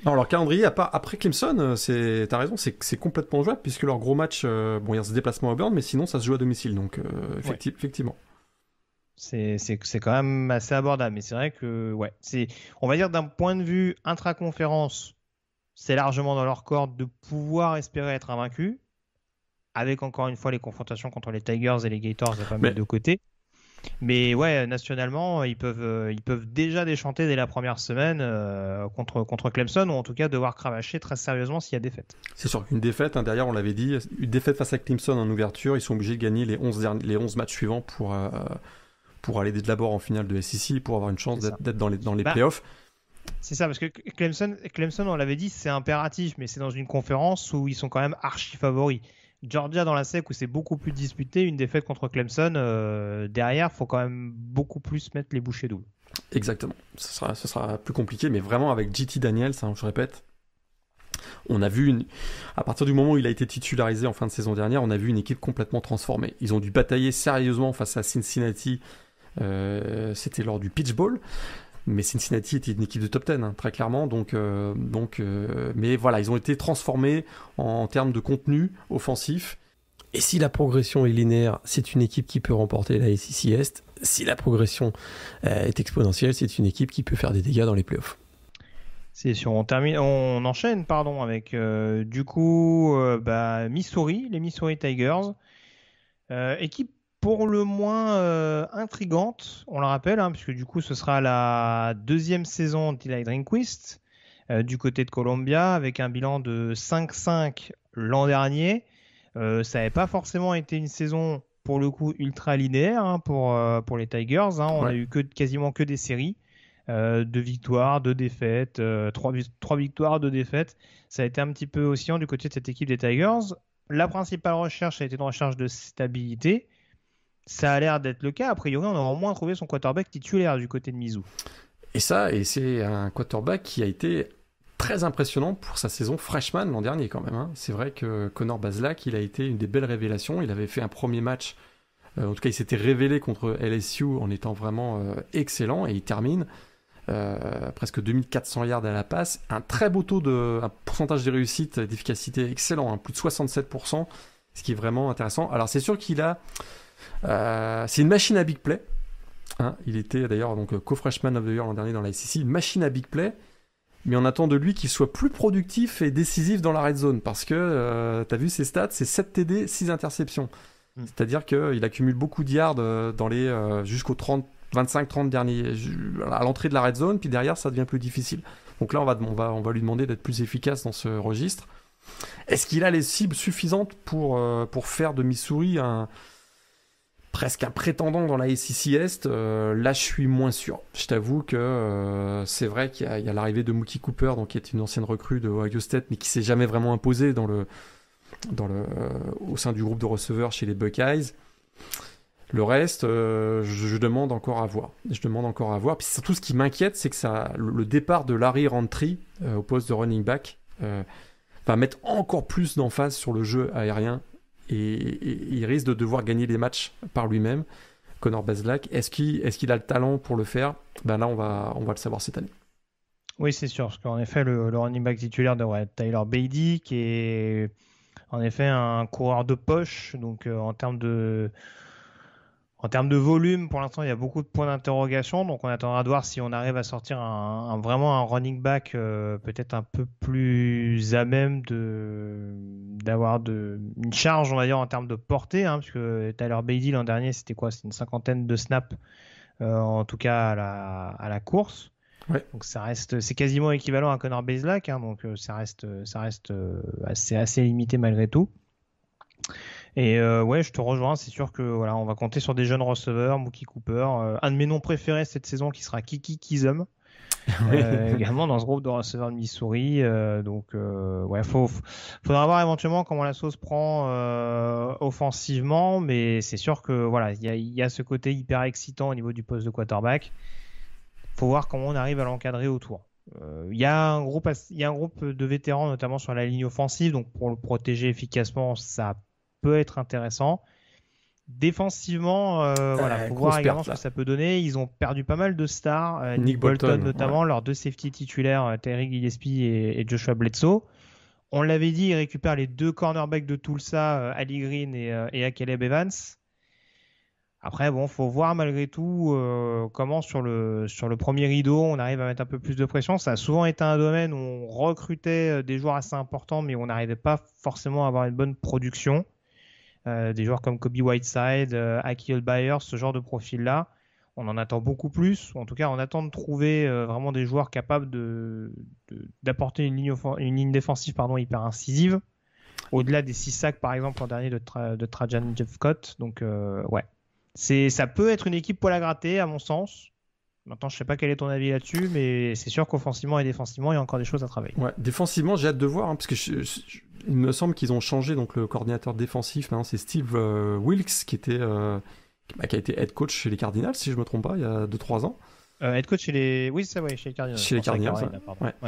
C: Non, leur calendrier, après Clemson, t'as raison, c'est complètement jouable, puisque leur gros match, il y a ce déplacement à Auburn, mais sinon, ça se joue à domicile. Donc, effectivement.
B: C'est quand même assez abordable, mais c'est vrai que on va dire d'un point de vue intra-conférence, c'est largement dans leur corde de pouvoir espérer être invaincu, avec encore une fois les confrontations contre les Tigers et les Gators à pas mettre de côté. Mais nationalement, ils peuvent déjà déchanter dès la première semaine contre Clemson, ou en tout cas devoir cravacher très sérieusement s'il y a défaite.
C: C'est sûr qu'une défaite, derrière on l'avait dit, une défaite face à Clemson en ouverture, ils sont obligés de gagner les 11 matchs suivants pour aller d'abord en finale de SEC, pour avoir une chance d'être dans les playoffs.
B: C'est ça, parce que Clemson, on l'avait dit, c'est impératif, mais c'est dans une conférence où ils sont quand même archi favoris. Georgia dans la SEC où c'est beaucoup plus disputé, une défaite contre Clemson, derrière, il faut quand même beaucoup plus mettre les bouchées doubles.
C: Exactement, ce sera plus compliqué, mais vraiment avec JT Daniels, je répète, on a vu, à partir du moment où il a été titularisé en fin de saison dernière, on a vu une équipe complètement transformée. Ils ont dû batailler sérieusement face à Cincinnati, c'était lors du Peach Bowl, mais Cincinnati était une équipe de top 10, très clairement, mais voilà, ils ont été transformés en termes de contenu offensif. Et si la progression est linéaire, c'est une équipe qui peut remporter la SEC Est. Si la progression est exponentielle, c'est une équipe qui peut faire des dégâts dans les playoffs.
B: C'est sûr, on enchaîne avec du coup Missouri, les Missouri Tigers, équipe pour le moins intrigante, on le rappelle, puisque du coup ce sera la deuxième saison d'Eli Drinkwist du côté de Columbia, avec un bilan de 5-5 l'an dernier. Ça n'avait pas forcément été une saison pour le coup ultra linéaire pour les Tigers. On a eu quasiment que des séries. 2 victoires, 2 défaites, 3 victoires, 2 défaites. Ça a été un petit peu oscillant du côté de cette équipe des Tigers. La principale recherche a été une recherche de stabilité. Ça a l'air d'être le cas. A priori, on a au moins trouvé son quarterback titulaire du côté de Mizzou.
C: Et c'est un quarterback qui a été très impressionnant pour sa saison freshman l'an dernier quand même. Hein. C'est vrai que Connor Bazelak, il a été une des belles révélations. Il avait fait un premier match, en tout cas il s'était révélé contre LSU en étant vraiment excellent, et il termine presque 2400 yards à la passe. Un très beau un pourcentage de réussite et d'efficacité excellent, hein, plus de 67%, ce qui est vraiment intéressant. Alors c'est sûr qu'il a... c'est une machine à big play. Hein, il était d'ailleurs donc co-freshman of the year l'an dernier dans la SEC, une machine à big play, mais on attend de lui qu'il soit plus productif et décisif dans la red zone, parce que tu as vu ses stats, c'est 7 TD, 6 interceptions. C'est-à-dire qu'il accumule beaucoup de yards dans les jusqu'aux 25-30 derniers, à l'entrée de la red zone, puis derrière ça devient plus difficile. Donc là on va lui demander d'être plus efficace dans ce registre. Est-ce qu'il a les cibles suffisantes pour faire de Missouri presque un prétendant dans la SEC Est? Là, je suis moins sûr. Je t'avoue que c'est vrai qu'il y a l'arrivée de Mookie Cooper, donc, qui est une ancienne recrue de Ohio State, mais qui s'est jamais vraiment imposée au sein du groupe de receveurs chez les Buckeyes. Le reste, je demande encore à voir. Puis surtout, ce qui m'inquiète, c'est que le départ de Larry Rountree au poste de running back va mettre encore plus d'emphase sur le jeu aérien. Et il risque de devoir gagner les matchs par lui-même. Connor Bazelak, est-ce qu'il a le talent pour le faire? Ben là, on va le savoir cette année.
B: Oui, c'est sûr, parce qu'en effet, le running back titulaire devrait être Tyler Beatty, qui est en effet un coureur de poche. Donc en termes de volume, pour l'instant, il y a beaucoup de points d'interrogation. Donc on attendra de voir si on arrive à sortir vraiment un running back peut-être un peu plus à même d'avoir une charge, on va dire, en termes de portée. Hein, parce que Tyler Beatty, l'an dernier, c'était quoi? C'était une 50aine de snaps, en tout cas à la course.
C: Ouais.
B: Donc c'est quasiment équivalent à Connor Bazelak. Hein, donc ça reste assez limité malgré tout. Et ouais, je te rejoins, c'est sûr que voilà, on va compter sur des jeunes receveurs, Mookie Cooper, un de mes noms préférés cette saison qui sera Kiki Kizum, également dans ce groupe de receveurs de Missouri. Donc ouais, faudra voir éventuellement comment la sauce prend offensivement, mais c'est sûr que voilà, il y a ce côté hyper excitant au niveau du poste de quarterback. Faut voir comment on arrive à l'encadrer autour. Il y a un groupe de vétérans notamment sur la ligne offensive, donc pour le protéger efficacement, ça peut être intéressant. Défensivement, faut voir également ce que ça peut donner. Ils ont perdu pas mal de stars, Nick Bolton notamment, leurs 2 safety titulaires, Terry Gillespie et Joshua Bledsoe. On l'avait dit, ils récupèrent les 2 cornerbacks de Tulsa, Ali Green et Caleb Evans. Après, bon, faut voir malgré tout comment sur le premier rideau, on arrive à mettre un peu plus de pression. Ça a souvent été un domaine où on recrutait des joueurs assez importants, mais on n'arrivait pas forcément à avoir une bonne production. Des joueurs comme Kobe Whiteside, Aki Bayer, ce genre de profil-là. On en attend beaucoup plus. En tout cas, on attend de trouver vraiment des joueurs capables d'apporter une ligne défensive hyper incisive. Au-delà des 6 sacs, par exemple, l'an dernier de Trajan Jeffcott. Donc, ouais. Ça peut être une équipe poil à gratter, à mon sens. Maintenant, je sais pas quel est ton avis là-dessus, mais c'est sûr qu'offensivement et défensivement, il y a encore des choses à travailler. Ouais,
C: défensivement, j'ai hâte de voir, hein, parce que il me semble qu'ils ont changé donc le coordinateur défensif. Maintenant, c'est Steve Wilkes qui a été head coach chez les Cardinals, si je me trompe pas, il y a 2-3 ans.
B: Head coach chez les Cardinals.
C: Chez les Cardinals. Ouais.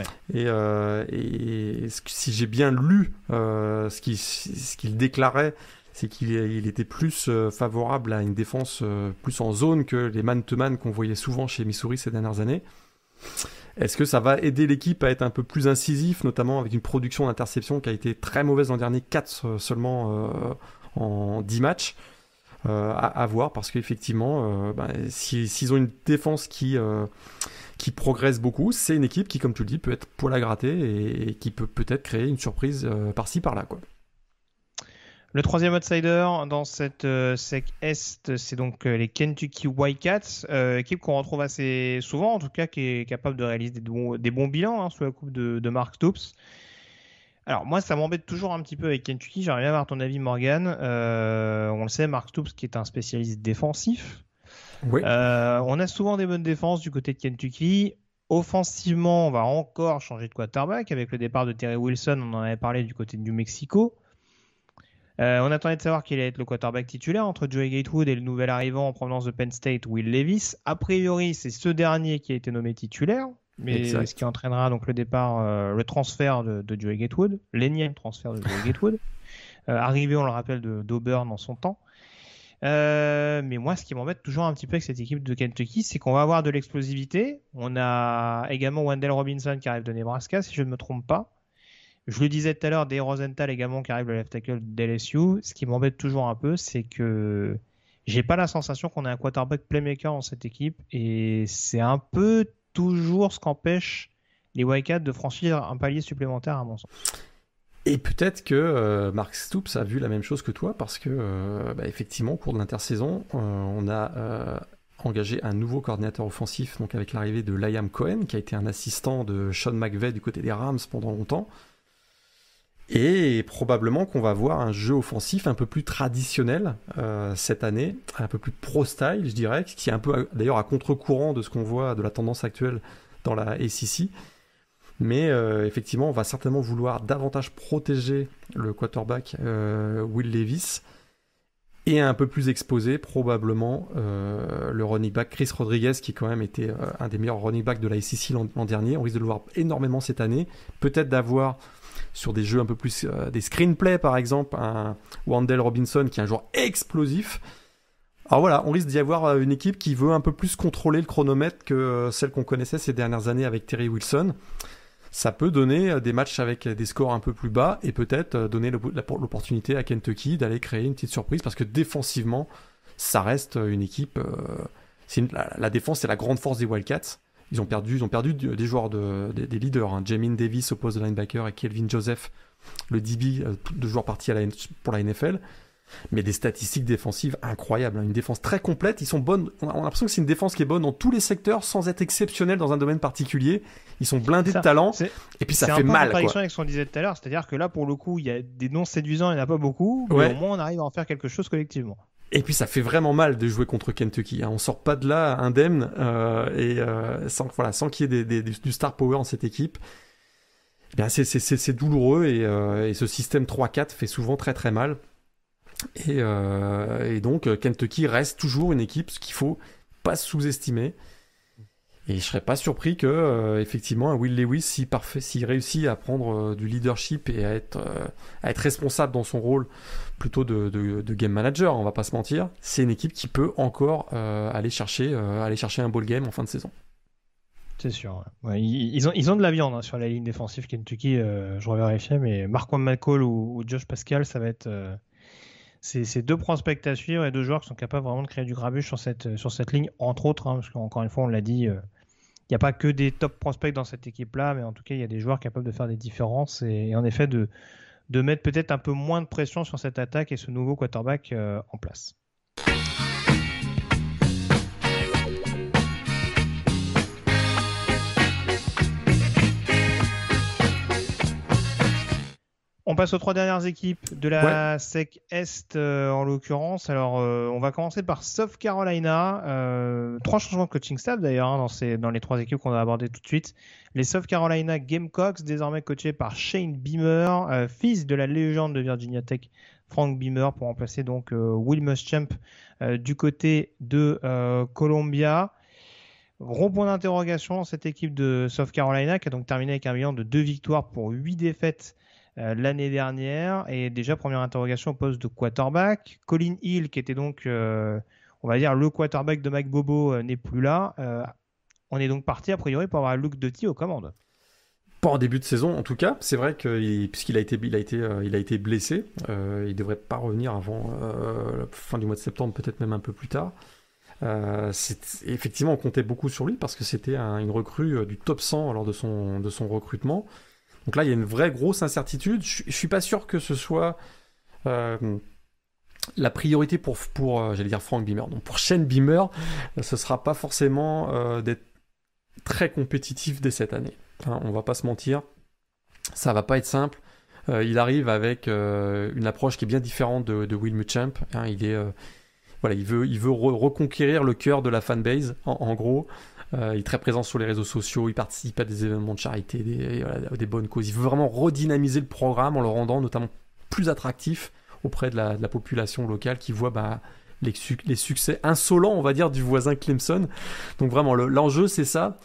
C: Et si j'ai bien lu ce qu'il déclarait, c'est qu'il était plus favorable à une défense plus en zone que les man-to-man qu'on voyait souvent chez Missouri ces dernières années. Est-ce que ça va aider l'équipe à être un peu plus incisif, notamment avec une production d'interception qui a été très mauvaise l'an dernier, 4 seulement en 10 matchs à voir, parce qu'effectivement, s'ils ont une défense qui progresse beaucoup, c'est une équipe qui, comme tu le dis, peut être poil à gratter et qui peut peut-être créer une surprise par-ci, par-là, quoi.
B: Le troisième outsider dans cette SEC Est, c'est donc les Kentucky Wildcats, équipe qu'on retrouve assez souvent, en tout cas, qui est capable de réaliser des bons bilans sous la coupe de Mark Stoops. Alors moi, ça m'embête toujours un petit peu avec Kentucky. J'aimerais bien avoir ton avis, Morgan. On le sait, Mark Stoops, qui est un spécialiste défensif,
C: Oui.
B: On a souvent des bonnes défenses du côté de Kentucky. Offensivement, on va encore changer de quarterback avec le départ de Terry Wilson. On en avait parlé du côté de New Mexico. On attendait de savoir quel allait être le quarterback titulaire entre Joey Gatewood et le nouvel arrivant en provenance de Penn State, Will Levis. A priori, c'est ce dernier qui a été nommé titulaire, mais ce qui entraînera donc le départ, le transfert de Joey Gatewood, l'énième transfert de Joey Gatewood, arrivé, on le rappelle, d'Auburn en son temps. Mais moi, ce qui m'embête toujours un petit peu avec cette équipe de Kentucky, c'est qu'on va avoir de l'explosivité. On a également Wendell Robinson qui arrive de Nebraska, si je ne me trompe pas. Je le disais tout à l'heure, Dave Rosenthal également qui arrive le left tackle d'LSU. Ce qui m'embête toujours un peu, c'est que j'ai pas la sensation qu'on ait un quarterback playmaker dans cette équipe, et c'est un peu toujours ce qu'empêche les Wildcats de franchir un palier supplémentaire à mon sens.
C: Et peut-être que Mark Stoops a vu la même chose que toi, parce que effectivement, au cours de l'intersaison, on a engagé un nouveau coordinateur offensif, donc avec l'arrivée de Liam Cohen, qui a été un assistant de Sean McVay du côté des Rams pendant longtemps. Et probablement qu'on va voir un jeu offensif un peu plus traditionnel cette année, un peu plus pro-style, je dirais, qui est un peu d'ailleurs à contre-courant de ce qu'on voit de la tendance actuelle dans la ACC. Mais effectivement, on va certainement vouloir davantage protéger le quarterback Will Levis et un peu plus exposer probablement le running back Chris Rodriguez, qui quand même était un des meilleurs running backs de la ACC l'an dernier. On risque de le voir énormément cette année. Peut-être d'avoir sur des jeux un peu plus des screenplays par exemple un Wendell Robinson qui est un joueur explosif. Alors voilà, on risque d'y avoir une équipe qui veut un peu plus contrôler le chronomètre que celle qu'on connaissait ces dernières années avec Terry Wilson. Ça peut donner des matchs avec des scores un peu plus bas et peut-être donner l'opportunité à Kentucky d'aller créer une petite surprise, parce que défensivement ça reste une équipe la défense, c'est la grande force des Wildcats. Ils ont perdu des joueurs, des leaders. Hein. Jamin Davis au poste de linebacker et Kelvin Joseph, le DB, deux joueurs partis pour la NFL. Mais des statistiques défensives incroyables. Hein. Une défense très complète. Ils sont bonnes. On a l'impression que c'est une défense qui est bonne dans tous les secteurs sans être exceptionnelle dans un domaine particulier. Ils sont blindés de talent. Et puis ça fait mal. C'est un peu en
B: contradiction avec ce qu'on disait tout à l'heure. C'est-à-dire que là, pour le coup, il y a des noms séduisants, il n'y en a pas beaucoup. Mais au moins, on arrive à en faire quelque chose collectivement.
C: Et puis ça fait vraiment mal de jouer contre Kentucky. Hein. On sort pas de là indemne sans qu'il y ait du star power dans cette équipe. Eh bien, c'est douloureux et ce système 3-4 fait souvent très très mal. Et donc Kentucky reste toujours une équipe qu'il faut pas sous-estimer. Et je serais pas surpris que effectivement un Will Levis, s'il réussit à prendre du leadership et à être responsable dans son rôle plutôt de game manager, on va pas se mentir, c'est une équipe qui peut encore aller chercher un ball game en fin de saison.
B: C'est sûr. Ouais, ils ont de la viande hein, sur la ligne défensive Kentucky. Je revérifiais, mais Marquand McCall ou Josh Pascal, ça va être ces deux prospects à suivre et deux joueurs qui sont capables vraiment de créer du grabuge sur cette ligne, entre autres, hein, parce qu'encore une fois, on l'a dit, il n'y a pas que des top prospects dans cette équipe-là, mais en tout cas, il y a des joueurs capables de faire des différences et en effet de mettre peut-être un peu moins de pression sur cette attaque et ce nouveau quarterback en place. On passe aux trois dernières équipes de la SEC Est en l'occurrence. Alors, on va commencer par South Carolina. 3 changements de coaching staff d'ailleurs hein, dans les 3 équipes qu'on va aborder tout de suite. Les South Carolina Gamecocks, désormais coachés par Shane Beamer, fils de la légende de Virginia Tech, Frank Beamer, pour remplacer donc Will Muschamp du côté de Columbia. Gros point d'interrogation dans cette équipe de South Carolina qui a donc terminé avec un bilan de 2 victoires pour 8 défaites l'année dernière. Et déjà, première interrogation au poste de quarterback. Colin Hill, qui était donc, on va dire, le quarterback de Mike Bobo, n'est plus là. On est donc parti, a priori, pour avoir Luke Doty aux commandes.
C: Pas en début de saison, en tout cas. C'est vrai que puisqu'il a été blessé, il devrait pas revenir avant la fin du mois de septembre, peut-être même un peu plus tard. Effectivement, on comptait beaucoup sur lui parce que c'était une recrue du top 100 lors de son recrutement. Donc là, il y a une vraie grosse incertitude. Je suis pas sûr que ce soit la priorité pour j'allais dire Frank Beamer. Donc pour Shane Beamer, ce sera pas forcément d'être très compétitif dès cette année. Hein, on va pas se mentir, ça va pas être simple. Il arrive avec une approche qui est bien différente de Will Muschamp. Hein, voilà, il veut reconquérir le cœur de la fanbase, en gros. Il est très présent sur les réseaux sociaux, il participe à des événements de charité, des bonnes causes. Il veut vraiment redynamiser le programme en le rendant notamment plus attractif auprès de la population locale qui voit les succès insolents, on va dire, du voisin Clemson. Donc vraiment, l'enjeu, c'est ça.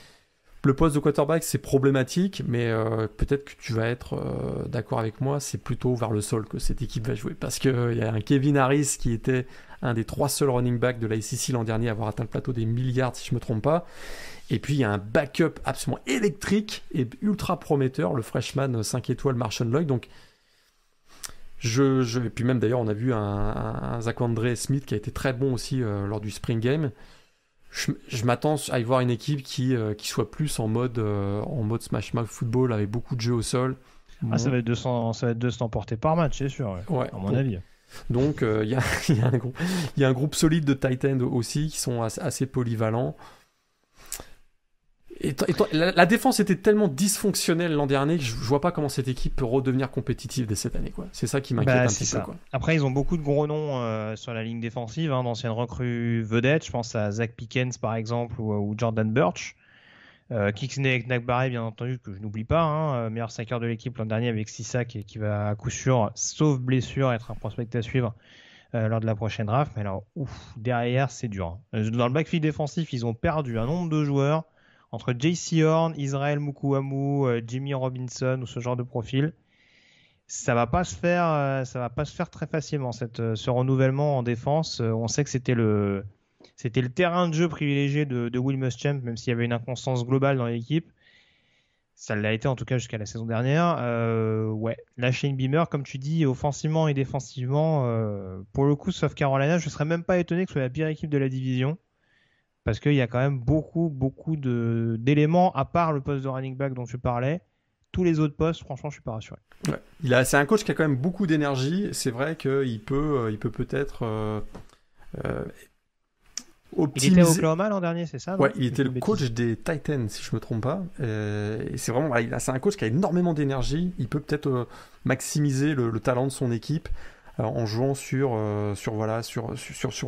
C: Le poste de quarterback, c'est problématique, mais peut-être que tu vas être d'accord avec moi, c'est plutôt vers le sol que cette équipe va jouer. Parce qu'il y a un Kevin Harris qui était un des 3 seuls running backs de la SEC l'an dernier à avoir atteint le plateau des 1000 yards, si je ne me trompe pas. Et puis, il y a un backup absolument électrique et ultra prometteur, le freshman 5 étoiles Marshawn Lloyd. Donc, et puis même d'ailleurs, on a vu un Zach-Andre Smith qui a été très bon aussi lors du Spring Game. Je m'attends à y voir une équipe qui soit plus en mode Smash Mouth Football avec beaucoup de jeux au sol.
B: Ça va être 200 portées par match, c'est sûr, à mon avis.
C: Donc il y a un groupe solide de tight end aussi qui sont assez polyvalents. Et la défense était tellement dysfonctionnelle l'an dernier que je vois pas comment cette équipe peut redevenir compétitive dès cette année, quoi. C'est ça qui m'inquiète un petit peu, quoi.
B: Après, ils ont beaucoup de gros noms sur la ligne défensive, d'anciennes recrues vedettes. Je pense à Zach Pickens par exemple ou Jordan Burch. Kixney Eknakbare, bien entendu, que je n'oublie pas, meilleur saqueur de l'équipe l'an dernier avec 6 sacs et qui va à coup sûr, sauf blessure, être un prospect à suivre lors de la prochaine draft. Mais alors, derrière, c'est dur. Dans le backfield défensif, ils ont perdu un nombre de joueurs entre J.C. Horn, Israel Mukuamu, Jimmy Robinson ou ce genre de profil. Ça va pas se faire très facilement ce renouvellement en défense. On sait que c'était le terrain de jeu privilégié de Will Muschamp, même s'il y avait une inconstance globale dans l'équipe. Ça l'a été en tout cas jusqu'à la saison dernière. Là, Shane Beamer, comme tu dis, offensivement et défensivement, pour le coup, South Carolina, je serais même pas étonné que ce soit la pire équipe de la division. Parce qu'il y a quand même beaucoup d'éléments, à part le poste de running back dont tu parlais. Tous les autres postes, franchement, je suis pas rassuré.
C: Ouais. C'est un coach qui a quand même beaucoup d'énergie. C'est vrai qu'il peut peut-être optimiser.
B: Il était à Oklahoma l'an dernier, c'est ça?
C: Ouais, il était le coach des Titans, si je me trompe pas. Et c'est vraiment, c'est un coach qui a énormément d'énergie. Il peut peut-être maximiser le talent de son équipe en jouant sur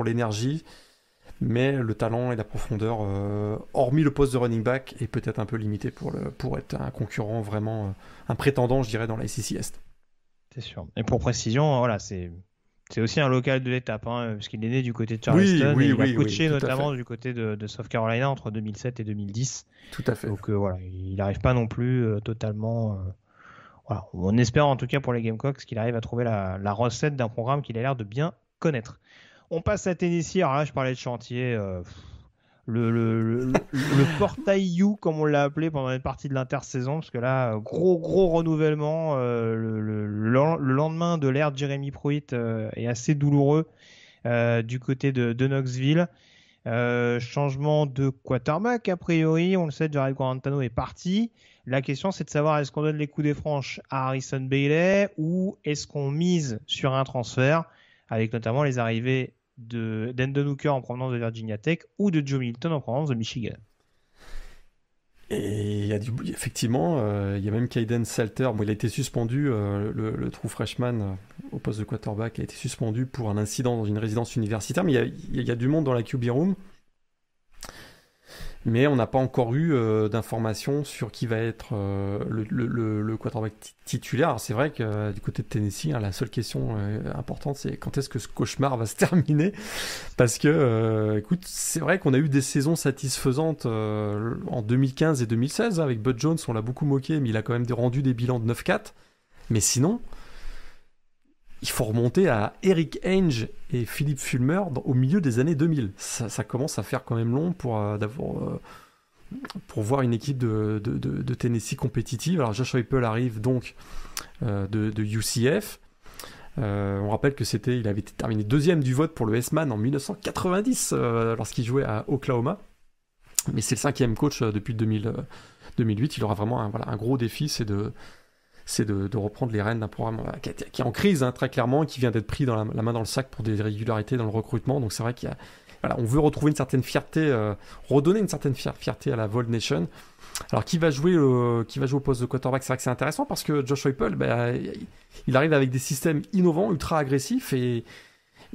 C: l'énergie. Mais le talent et la profondeur, hormis le poste de running back, est peut-être un peu limité pour être un concurrent vraiment, un prétendant, je dirais, dans la SEC Est.
B: C'est sûr. Et pour précision, voilà, c'est aussi un local de l'étape, parce qu'il est né du côté de Charleston et il a coaché notamment du côté de South Carolina entre 2007 et 2010.
C: Tout à fait.
B: Donc voilà, il n'arrive pas non plus totalement... voilà. On espère en tout cas pour les Gamecocks qu'il arrive à trouver la recette d'un programme qu'il a l'air de bien connaître. On passe à Tennessee. Alors là, je parlais de chantier. Le portail U, comme on l'a appelé pendant une partie de l'intersaison, parce que là, gros renouvellement. Le lendemain de l'ère de Jeremy Pruitt est assez douloureux du côté de Knoxville. Changement de quarterback, a priori. On le sait, Jared Guarantano est parti. La question, c'est de savoir est-ce qu'on donne les coups des franches à Harrison Bailey ou est-ce qu'on mise sur un transfert, avec notamment les arrivées d'Hendon Hooker en provenance de Virginia Tech ou de Joe Milton en provenance de Michigan.
C: Et effectivement, il y a même Caden Salter. Bon, il a été suspendu, le true freshman au poste de quarterback a été suspendu pour un incident dans une résidence universitaire, mais il y a du monde dans la QB room. Mais on n'a pas encore eu d'informations sur qui va être le quarterback titulaire. Alors c'est vrai que du côté de Tennessee, la seule question importante, c'est quand est-ce que ce cauchemar va se terminer? Parce que, écoute, c'est vrai qu'on a eu des saisons satisfaisantes en 2015 et 2016. Avec Bud Jones, on l'a beaucoup moqué, mais il a quand même rendu des bilans de 9-4. Mais sinon, il faut remonter à Eric Ainge et Philippe Fulmer au milieu des années 2000. Ça commence à faire quand même long pour voir une équipe de Tennessee compétitive. Alors Josh Heupel arrive donc de UCF. On rappelle que il avait terminé deuxième du vote pour le S-Man en 1990 lorsqu'il jouait à Oklahoma. Mais c'est le 5e coach depuis 2008. Il aura vraiment un gros défi, c'est de reprendre les rênes d'un programme qui est en crise, très clairement, qui vient d'être pris dans la main dans le sac pour des irrégularités dans le recrutement. Donc c'est vrai on veut retrouver une certaine fierté, redonner une certaine fierté à la Vol Nation. Alors qui va jouer au poste de quarterback? C'est vrai que c'est intéressant parce que Josh Heupel, il arrive avec des systèmes innovants, ultra agressifs et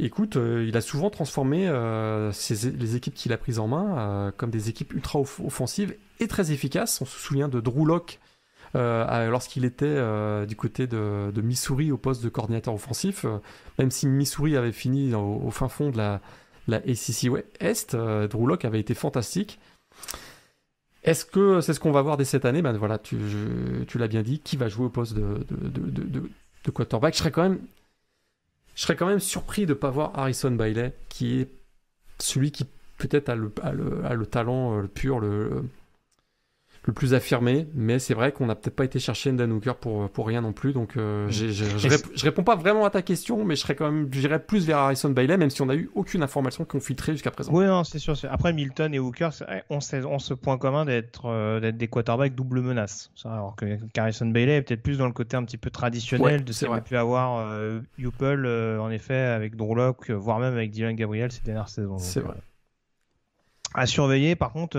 C: Écoute, il a souvent transformé les équipes qu'il a prises en main comme des équipes ultra offensives et très efficaces. On se souvient de Drew Lock lorsqu'il était du côté de Missouri au poste de coordinateur offensif. Même si Missouri avait fini au fin fond de la ACC Est, Drew Lock avait été fantastique. Est-ce que c'est ce qu'on va voir dès cette année? Ben voilà, tu l'as bien dit, qui va jouer au poste de quarterback? Je serais quand même surpris de ne pas voir Harrison Bailey, qui est celui qui peut-être a le talent le pur, le plus affirmé, mais c'est vrai qu'on n'a peut-être pas été chercher Dan Hooker pour rien non plus, donc je réponds pas vraiment à ta question, mais j'irais plus vers Harrison Bailey, même si on n'a eu aucune information qui ont filtré jusqu'à présent.
B: Oui, non, c'est sûr. Après, Milton et Hooker ont ce point commun d'être des quarterbacks double menace. Alors que Harrison Bailey est peut-être plus dans le côté un petit peu traditionnel de ce qu'avait pu avoir Heupel, en effet, avec Drew Lock, voire même avec Dylan Gabriel ces dernières saisons.
C: C'est vrai.
B: À surveiller, par contre,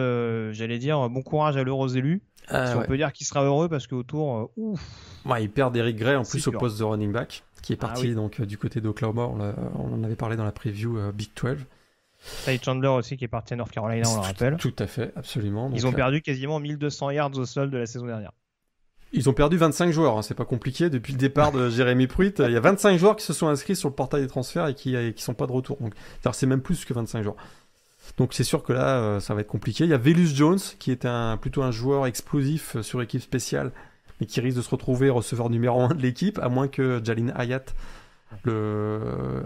B: j'allais dire bon courage à l'heureux élu. On peut dire qu'il sera heureux parce qu'autour,
C: il perd Eric Gray en plus au poste de running back, qui est parti donc du côté d'Oklahoma. On en avait parlé dans la preview Big 12.
B: Ty Chandler aussi qui est parti à North Carolina, on le rappelle.
C: Tout à fait, absolument.
B: Ils ont perdu quasiment 1200 yards au sol de la saison dernière.
C: Ils ont perdu 25 joueurs, hein, c'est pas compliqué. Depuis le départ de Jérémy Pruitt, il y a 25 joueurs qui se sont inscrits sur le portail des transferts et qui sont pas de retour. Donc, c'est même plus que 25 joueurs. Donc c'est sûr que là, ça va être compliqué. Il y a Velus Jones, qui est plutôt un joueur explosif sur équipe spéciale, mais qui risque de se retrouver receveur numéro 1 de l'équipe, à moins que Jalin Hayat,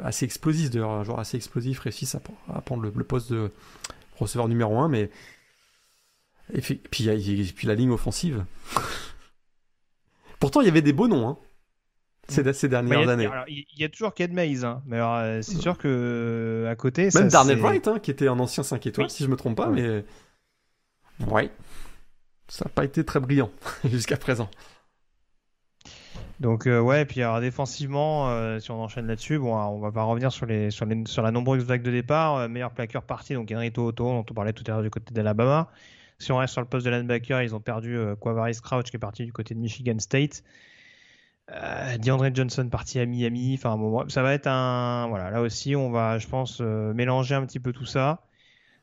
C: assez explosif d'ailleurs, un joueur assez explosif, réussisse à prendre le poste de receveur numéro 1. Mais... Et puis la ligne offensive. Pourtant, il y avait des beaux noms, hein, ces dernières années.
B: Il y a toujours Cade Mays, hein, mais alors, c'est sûr que à côté...
C: Même Darnell Wright, hein, qui était un ancien 5 étoiles, si je me trompe pas, mais... Ouais, ça n'a pas été très brillant jusqu'à présent.
B: Donc, et puis alors, défensivement, si on enchaîne là-dessus, on va pas revenir sur la nombreuse vague de départ. Meilleur plaqueur parti, donc Henry To'oTo'o, dont on parlait tout à l'heure du côté d'Alabama. Si on reste sur le poste de linebacker, ils ont perdu Quavaris Crouch, qui est parti du côté de Michigan State. DeAndre Johnson parti à Miami. Enfin bon, ça va être là aussi on va, je pense, mélanger un petit peu tout ça.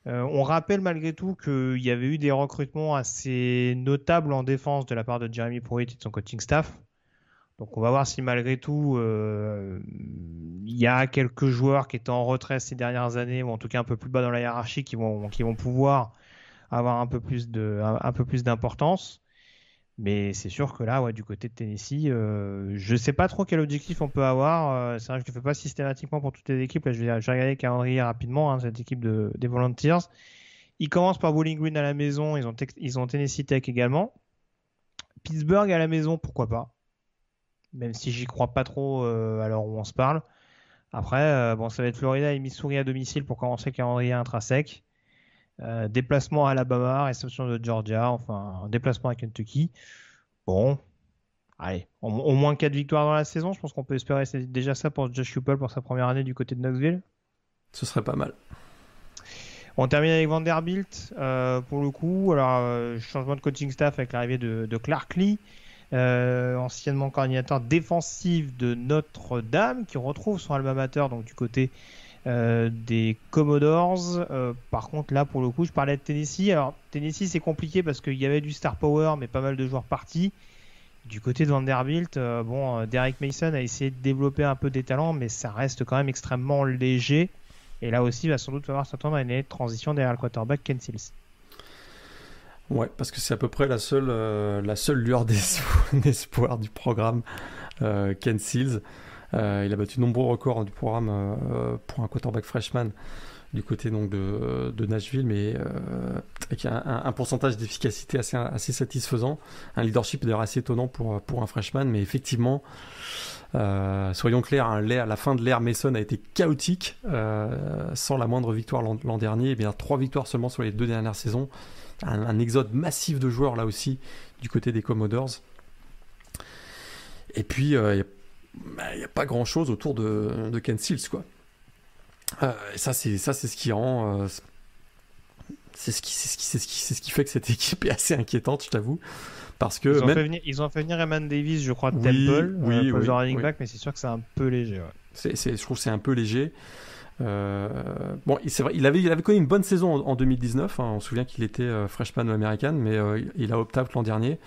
B: On rappelle malgré tout qu'il y avait eu des recrutements assez notables en défense de la part de Jeremy Pruitt et de son coaching staff. Donc on va voir si malgré tout il y a quelques joueurs qui étaient en retrait ces dernières années, ou en tout cas un peu plus bas dans la hiérarchie, qui vont pouvoir avoir un peu plus d'importance. Mais c'est sûr que là, du côté de Tennessee, je sais pas trop quel objectif on peut avoir. C'est vrai que je ne le fais pas systématiquement pour toutes les équipes. Là, je vais regarder le calendrier rapidement, cette équipe des Volunteers. Ils commencent par Bowling Green à la maison. Ils ont Tennessee Tech également. Pittsburgh à la maison, pourquoi pas. Même si j'y crois pas trop à l'heure où on se parle. Après, ça va être Florida et Missouri à domicile pour commencer le calendrier intrinsèque. Déplacement à Alabama, réception de Georgia, enfin déplacement à Kentucky. Bon, allez, au moins 4 victoires dans la saison, je pense qu'on peut espérer. C'est déjà ça pour Josh Heupel pour sa première année du côté de Knoxville. Ce
C: serait pas mal.
B: On termine avec Vanderbilt pour le coup. Alors, changement de coaching staff avec l'arrivée de Clark Lee, anciennement coordinateur défensif de Notre-Dame, qui retrouve son alma mater, donc du côté des Commodores. Par contre, là, pour le coup, je parlais de Tennessee. Alors, Tennessee, c'est compliqué parce qu'il y avait du star power, mais pas mal de joueurs partis. Du côté de Vanderbilt, Derek Mason a essayé de développer un peu des talents, mais ça reste quand même extrêmement léger. Et là aussi, il va sans doute falloir s'attendre à une année de transition derrière le quarterback Ken Seals.
C: Ouais, parce que c'est à peu près la seule lueur d'espoir du programme, Ken Seals. Il a battu de nombreux records du programme pour un quarterback freshman du côté donc de Nashville, mais avec un pourcentage d'efficacité assez satisfaisant, un leadership d'ailleurs assez étonnant pour un freshman, mais effectivement, soyons clairs, la fin de l'ère Mason a été chaotique, sans la moindre victoire l'an dernier, et bien 3 victoires seulement sur les 2 dernières saisons, un exode massif de joueurs là aussi du côté des Commodores, et puis il n'y a pas grand chose autour de Ken Seals, quoi. Et ça c'est ce qui rend c'est ce qui fait que cette équipe est assez inquiétante, je t'avoue, parce que
B: ils ont fait venir Eman Davis, je crois, de Temple, running back, mais c'est sûr que c'est un peu léger. Ouais.
C: Je trouve que c'est un peu léger. Bon, c'est vrai, il avait connu une bonne saison en 2019. On se souvient qu'il était freshman All-American, mais il a opt-out l'an dernier.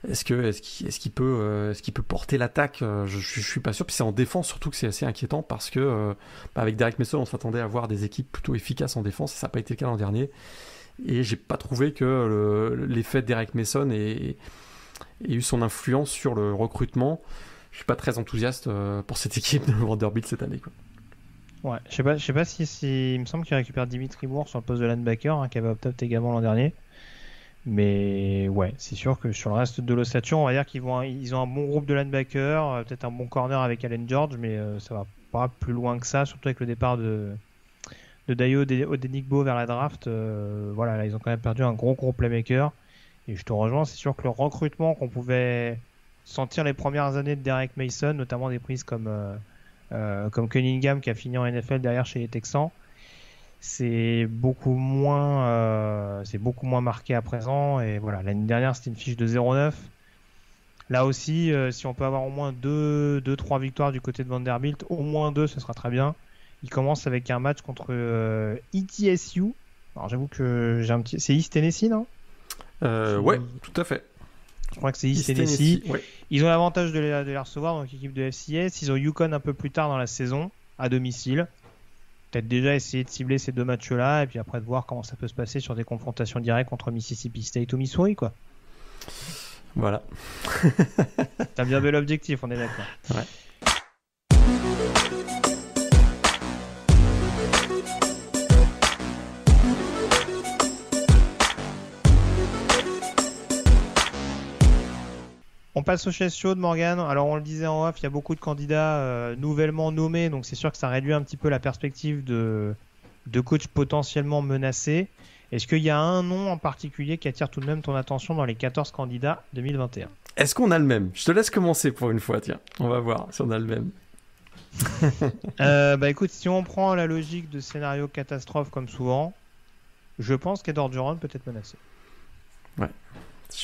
C: Est-ce qu'il peut porter l'attaque? Je suis pas sûr. Puis c'est en défense surtout que c'est assez inquiétant parce que avec Derek Mason, on s'attendait à voir des équipes plutôt efficaces en défense et ça n'a pas été le cas l'an dernier. Et j'ai pas trouvé que l'effet de Derek Mason ait eu son influence sur le recrutement. Je suis pas très enthousiaste pour cette équipe de Vanderbilt cette année, quoi.
B: Ouais, je sais pas si il me semble qu'il récupère Dimitri Moore sur le poste de linebacker, qui avait opt-out également l'an dernier. Mais ouais, c'est sûr que sur le reste de l'ossature, on va dire qu'ils ont un bon groupe de linebackers, peut-être un bon corner avec Allen George, mais ça va pas plus loin que ça, surtout avec le départ de Dayo Odenigbo vers la draft. Voilà, là, ils ont quand même perdu un gros playmaker. Et je te rejoins, c'est sûr que le recrutement qu'on pouvait sentir les premières années de Derek Mason, notamment des prises comme Cunningham qui a fini en NFL derrière chez les Texans, c'est beaucoup moins marqué à présent. Et voilà, l'année dernière c'était une fiche de 0-9. Là aussi, si on peut avoir au moins 2-3 victoires du côté de Vanderbilt, au moins 2, ce sera très bien. Il commence avec un match contre ETSU. Alors j'avoue que j'ai un petit... C'est East Tennessee, non?
C: Ouais, tout à fait.
B: Je crois que c'est East Tennessee.
C: Ouais.
B: Ils ont l'avantage de les recevoir, donc équipe de FCS. Ils ont Yukon un peu plus tard dans la saison, à domicile. Peut-être déjà essayer de cibler ces 2 matchs-là, et puis après de voir comment ça peut se passer sur des confrontations directes contre Mississippi State ou Missouri, quoi.
C: Voilà.
B: T'as bien bel objectif, on est d'accord.
C: Ouais.
B: On passe aux chaises chaudes, Morgane. Alors on le disait en off, il y a beaucoup de candidats nouvellement nommés, donc c'est sûr que ça réduit un petit peu la perspective de coachs potentiellement menacés. Est-ce qu'il y a un nom en particulier qui attire tout de même ton attention dans les 14 candidats 2021?
C: Est-ce qu'on a le même? Je te laisse commencer pour une fois, tiens. On va voir si on a le même.
B: Bah écoute, si on prend la logique de scénario catastrophe comme souvent, je pense qu'Edorgeron peut être menacé.
C: Ouais, je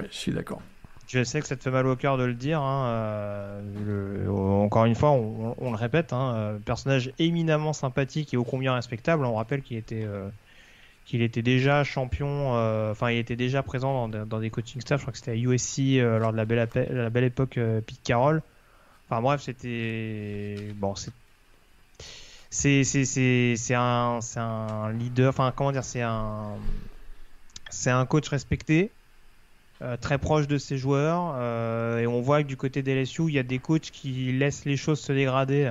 C: suis d'accord.
B: Je sais que ça te fait mal au cœur de le dire. Encore une fois, on le répète, personnage éminemment sympathique et ô combien respectable. On rappelle qu'il était déjà champion, il était déjà présent dans des coaching staff. Je crois que c'était à USC lors de la belle époque Pete Carroll. Enfin bref, c'était c'est un leader. Enfin comment dire, c'est un coach respecté. Très proche de ses joueurs, et on voit que du côté des LSU il y a des coachs qui laissent les choses se dégrader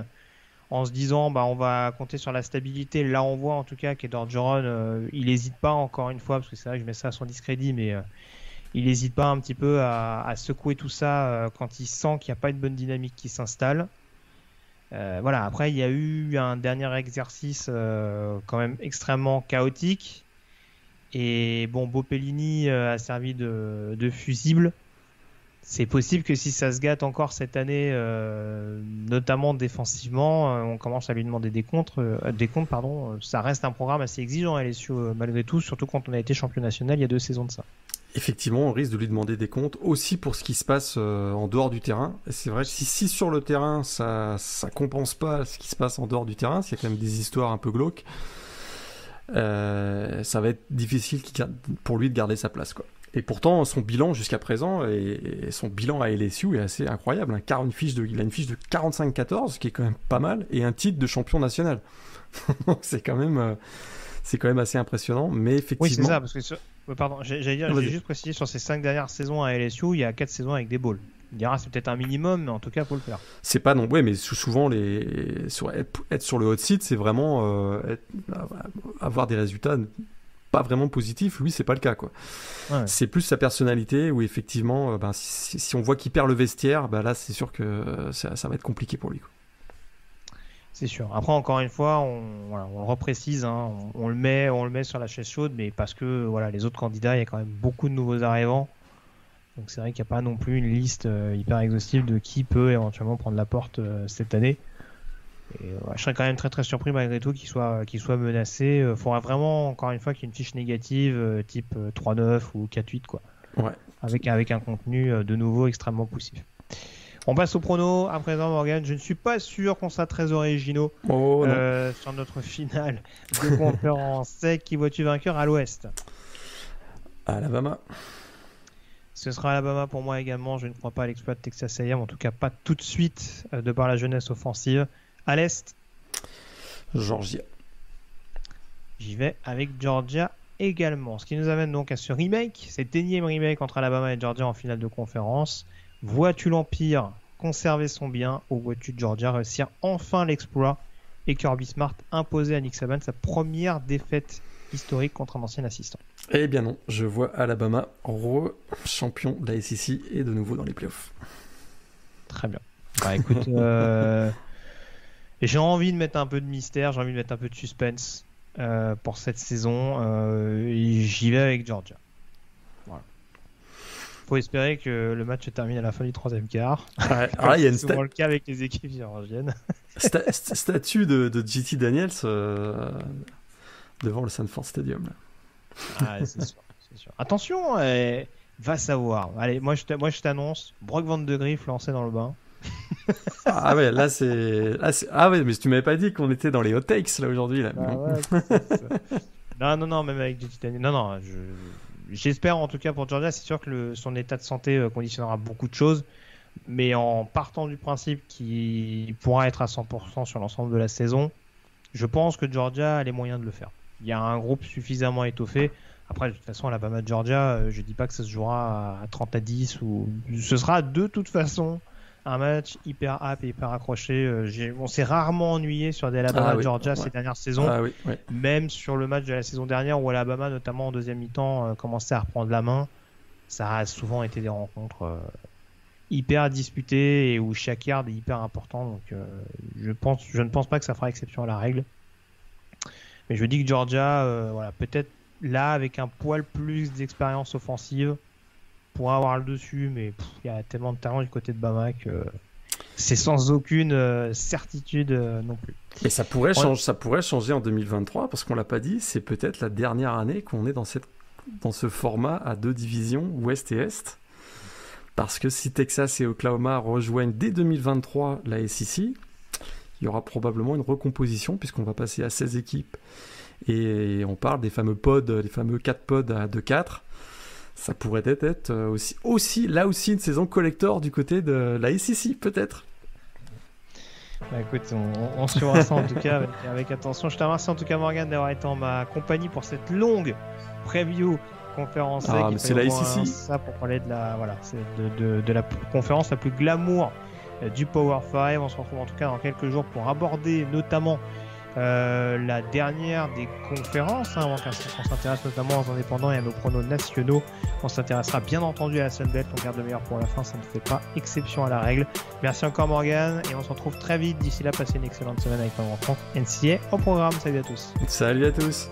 B: en se disant on va compter sur la stabilité. Là on voit en tout cas qu'Edorgeron il n'hésite pas, encore une fois, parce que c'est vrai que je mets ça à son discrédit, mais il n'hésite pas un petit peu à secouer tout ça quand il sent qu'il n'y a pas une bonne dynamique qui s'installe. Voilà, après il y a eu un dernier exercice quand même extrêmement chaotique. Et bon, Bopellini a servi de fusible. C'est possible que si ça se gâte encore cette année, notamment défensivement, on commence à lui demander des comptes. Ça reste un programme assez exigeant à LSU malgré tout, surtout quand on a été champion national il y a 2 saisons de ça.
C: Effectivement, on risque de lui demander des comptes aussi pour ce qui se passe en dehors du terrain. Et c'est vrai que si sur le terrain ça compense pas ce qui se passe en dehors du terrain, c'est quand même des histoires un peu glauques. Ça va être difficile pour lui de garder sa place, quoi. Et pourtant son bilan jusqu'à présent et son bilan à LSU est assez incroyable. Il a une fiche de 45-14 qui est quand même pas mal, et un titre de champion national. c'est quand même assez impressionnant, mais effectivement.
B: Oui, c'est ça, parce que pardon, j'ai juste précisé sur ces 5 dernières saisons à LSU, il y a 4 saisons avec des bowls. On dira c'est peut-être un minimum, mais en tout cas faut le faire. C'est pas
C: non, mais souvent être sur le hot seat, c'est vraiment avoir des résultats pas vraiment positifs. Lui, c'est pas le cas, quoi. Ouais. C'est plus sa personnalité où effectivement, si on voit qu'il perd le vestiaire, là c'est sûr que ça va être compliqué pour lui, quoi.
B: C'est sûr. Après, encore une fois, on le reprécise, on le met sur la chaise chaude, mais parce que les autres candidats, il y a quand même beaucoup de nouveaux arrivants. Donc c'est vrai qu'il n'y a pas non plus une liste hyper exhaustive de qui peut éventuellement prendre la porte cette année. Et, je serais quand même très très surpris malgré tout qu'il soit menacé. Il faudra vraiment, encore une fois, qu'il y ait une fiche négative type 3-9 ou 4-8, quoi.
C: Ouais.
B: Avec un contenu de nouveau extrêmement poussif. On passe au prono à présent, Morgan. Je ne suis pas sûr qu'on soit très originaux sur notre finale de conférence sec. Qui vois-tu vainqueur à l'ouest?
C: Alabama.
B: Ce sera Alabama pour moi également. Je ne crois pas à l'exploit de Texas A&M, en tout cas pas tout de suite, de par la jeunesse offensive. À l'est,
C: Georgia.
B: J'y vais avec Georgia également. Ce qui nous amène donc à ce remake, cet énième remake entre Alabama et Georgia en finale de conférence. Vois-tu l'Empire conserver son bien ou vois-tu Georgia réussir enfin l'exploit et Kirby Smart imposer à Nick Saban sa première défaite historique contre un ancien assistant?
C: Eh bien non, je vois Alabama champion de la SEC et de nouveau dans les playoffs.
B: Très bien. Bah écoute, j'ai envie de mettre un peu de mystère, j'ai envie de mettre un peu de suspense pour cette saison. Et j'y vais avec Georgia. Voilà. Faut espérer que le match se termine à la fin du troisième quart.
C: Ouais, alors, il y a
B: c'est souvent le cas avec les équipes géorgiennes.
C: Statue de JT Daniels devant le Sanford Stadium.
B: Ah, c'est sûr, c'est sûr. Attention, va savoir. Allez, moi je t'annonce, Brock Van de Grief lancé dans le bain.
C: Ah ouais, là c'est... Ah ouais, mais tu m'avais pas dit qu'on était dans les hot takes là aujourd'hui là.
B: Bah ouais, non, même avec JT Daniels. Non, j'espère en tout cas pour Georgia. C'est sûr que son état de santé conditionnera beaucoup de choses, mais en partant du principe qu'il pourra être à 100% sur l'ensemble de la saison, je pense que Georgia a les moyens de le faire. Il y a un groupe suffisamment étoffé. Après, de toute façon, Alabama Georgia, je dis pas que ça se jouera à 30-10 ou ce sera de toute façon un match hyper hype et hyper accroché. On s'est rarement ennuyé sur des Alabama Georgia ces dernières saisons. Même sur le match de la saison dernière où Alabama, notamment en deuxième mi-temps, commençait à reprendre la main. Ça a souvent été des rencontres hyper disputées et où chaque yard est hyper important. Donc, je ne pense pas que ça fera exception à la règle. Mais je dis que Georgia, peut-être là, avec un poil plus d'expérience offensive, pourra avoir le dessus, mais il y a tellement de talent du côté de Bama que c'est sans aucune certitude non plus.
C: Mais ça pourrait changer en 2023, parce qu'on l'a pas dit, c'est peut-être la dernière année qu'on est dans ce format à deux divisions, Ouest et Est. Parce que si Texas et Oklahoma rejoignent dès 2023 la SEC, il y aura probablement une recomposition puisqu'on va passer à 16 équipes et on parle des fameux pods, les fameux 4 pods à 2-4. Ça pourrait être aussi une saison collector du côté de la SEC peut-être.
B: Bah écoute, on suivra ça en tout cas avec attention. Je te remercie en tout cas Morgan d'avoir été en ma compagnie pour cette longue preview conférence.
C: C'est la SEC.
B: Ça pour parler de la conférence la plus glamour du Power 5. On se retrouve en tout cas dans quelques jours pour aborder notamment la dernière des conférences, avant qu'on s'intéresse notamment aux indépendants et à nos pronos nationaux. On s'intéressera bien entendu à la Sunbelt. On garde le meilleur pour la fin, ça ne fait pas exception à la règle. Merci encore Morgan et on se retrouve très vite. D'ici là, passez une excellente semaine avec un rencontre NCA au programme. Salut à tous.
C: Salut à tous.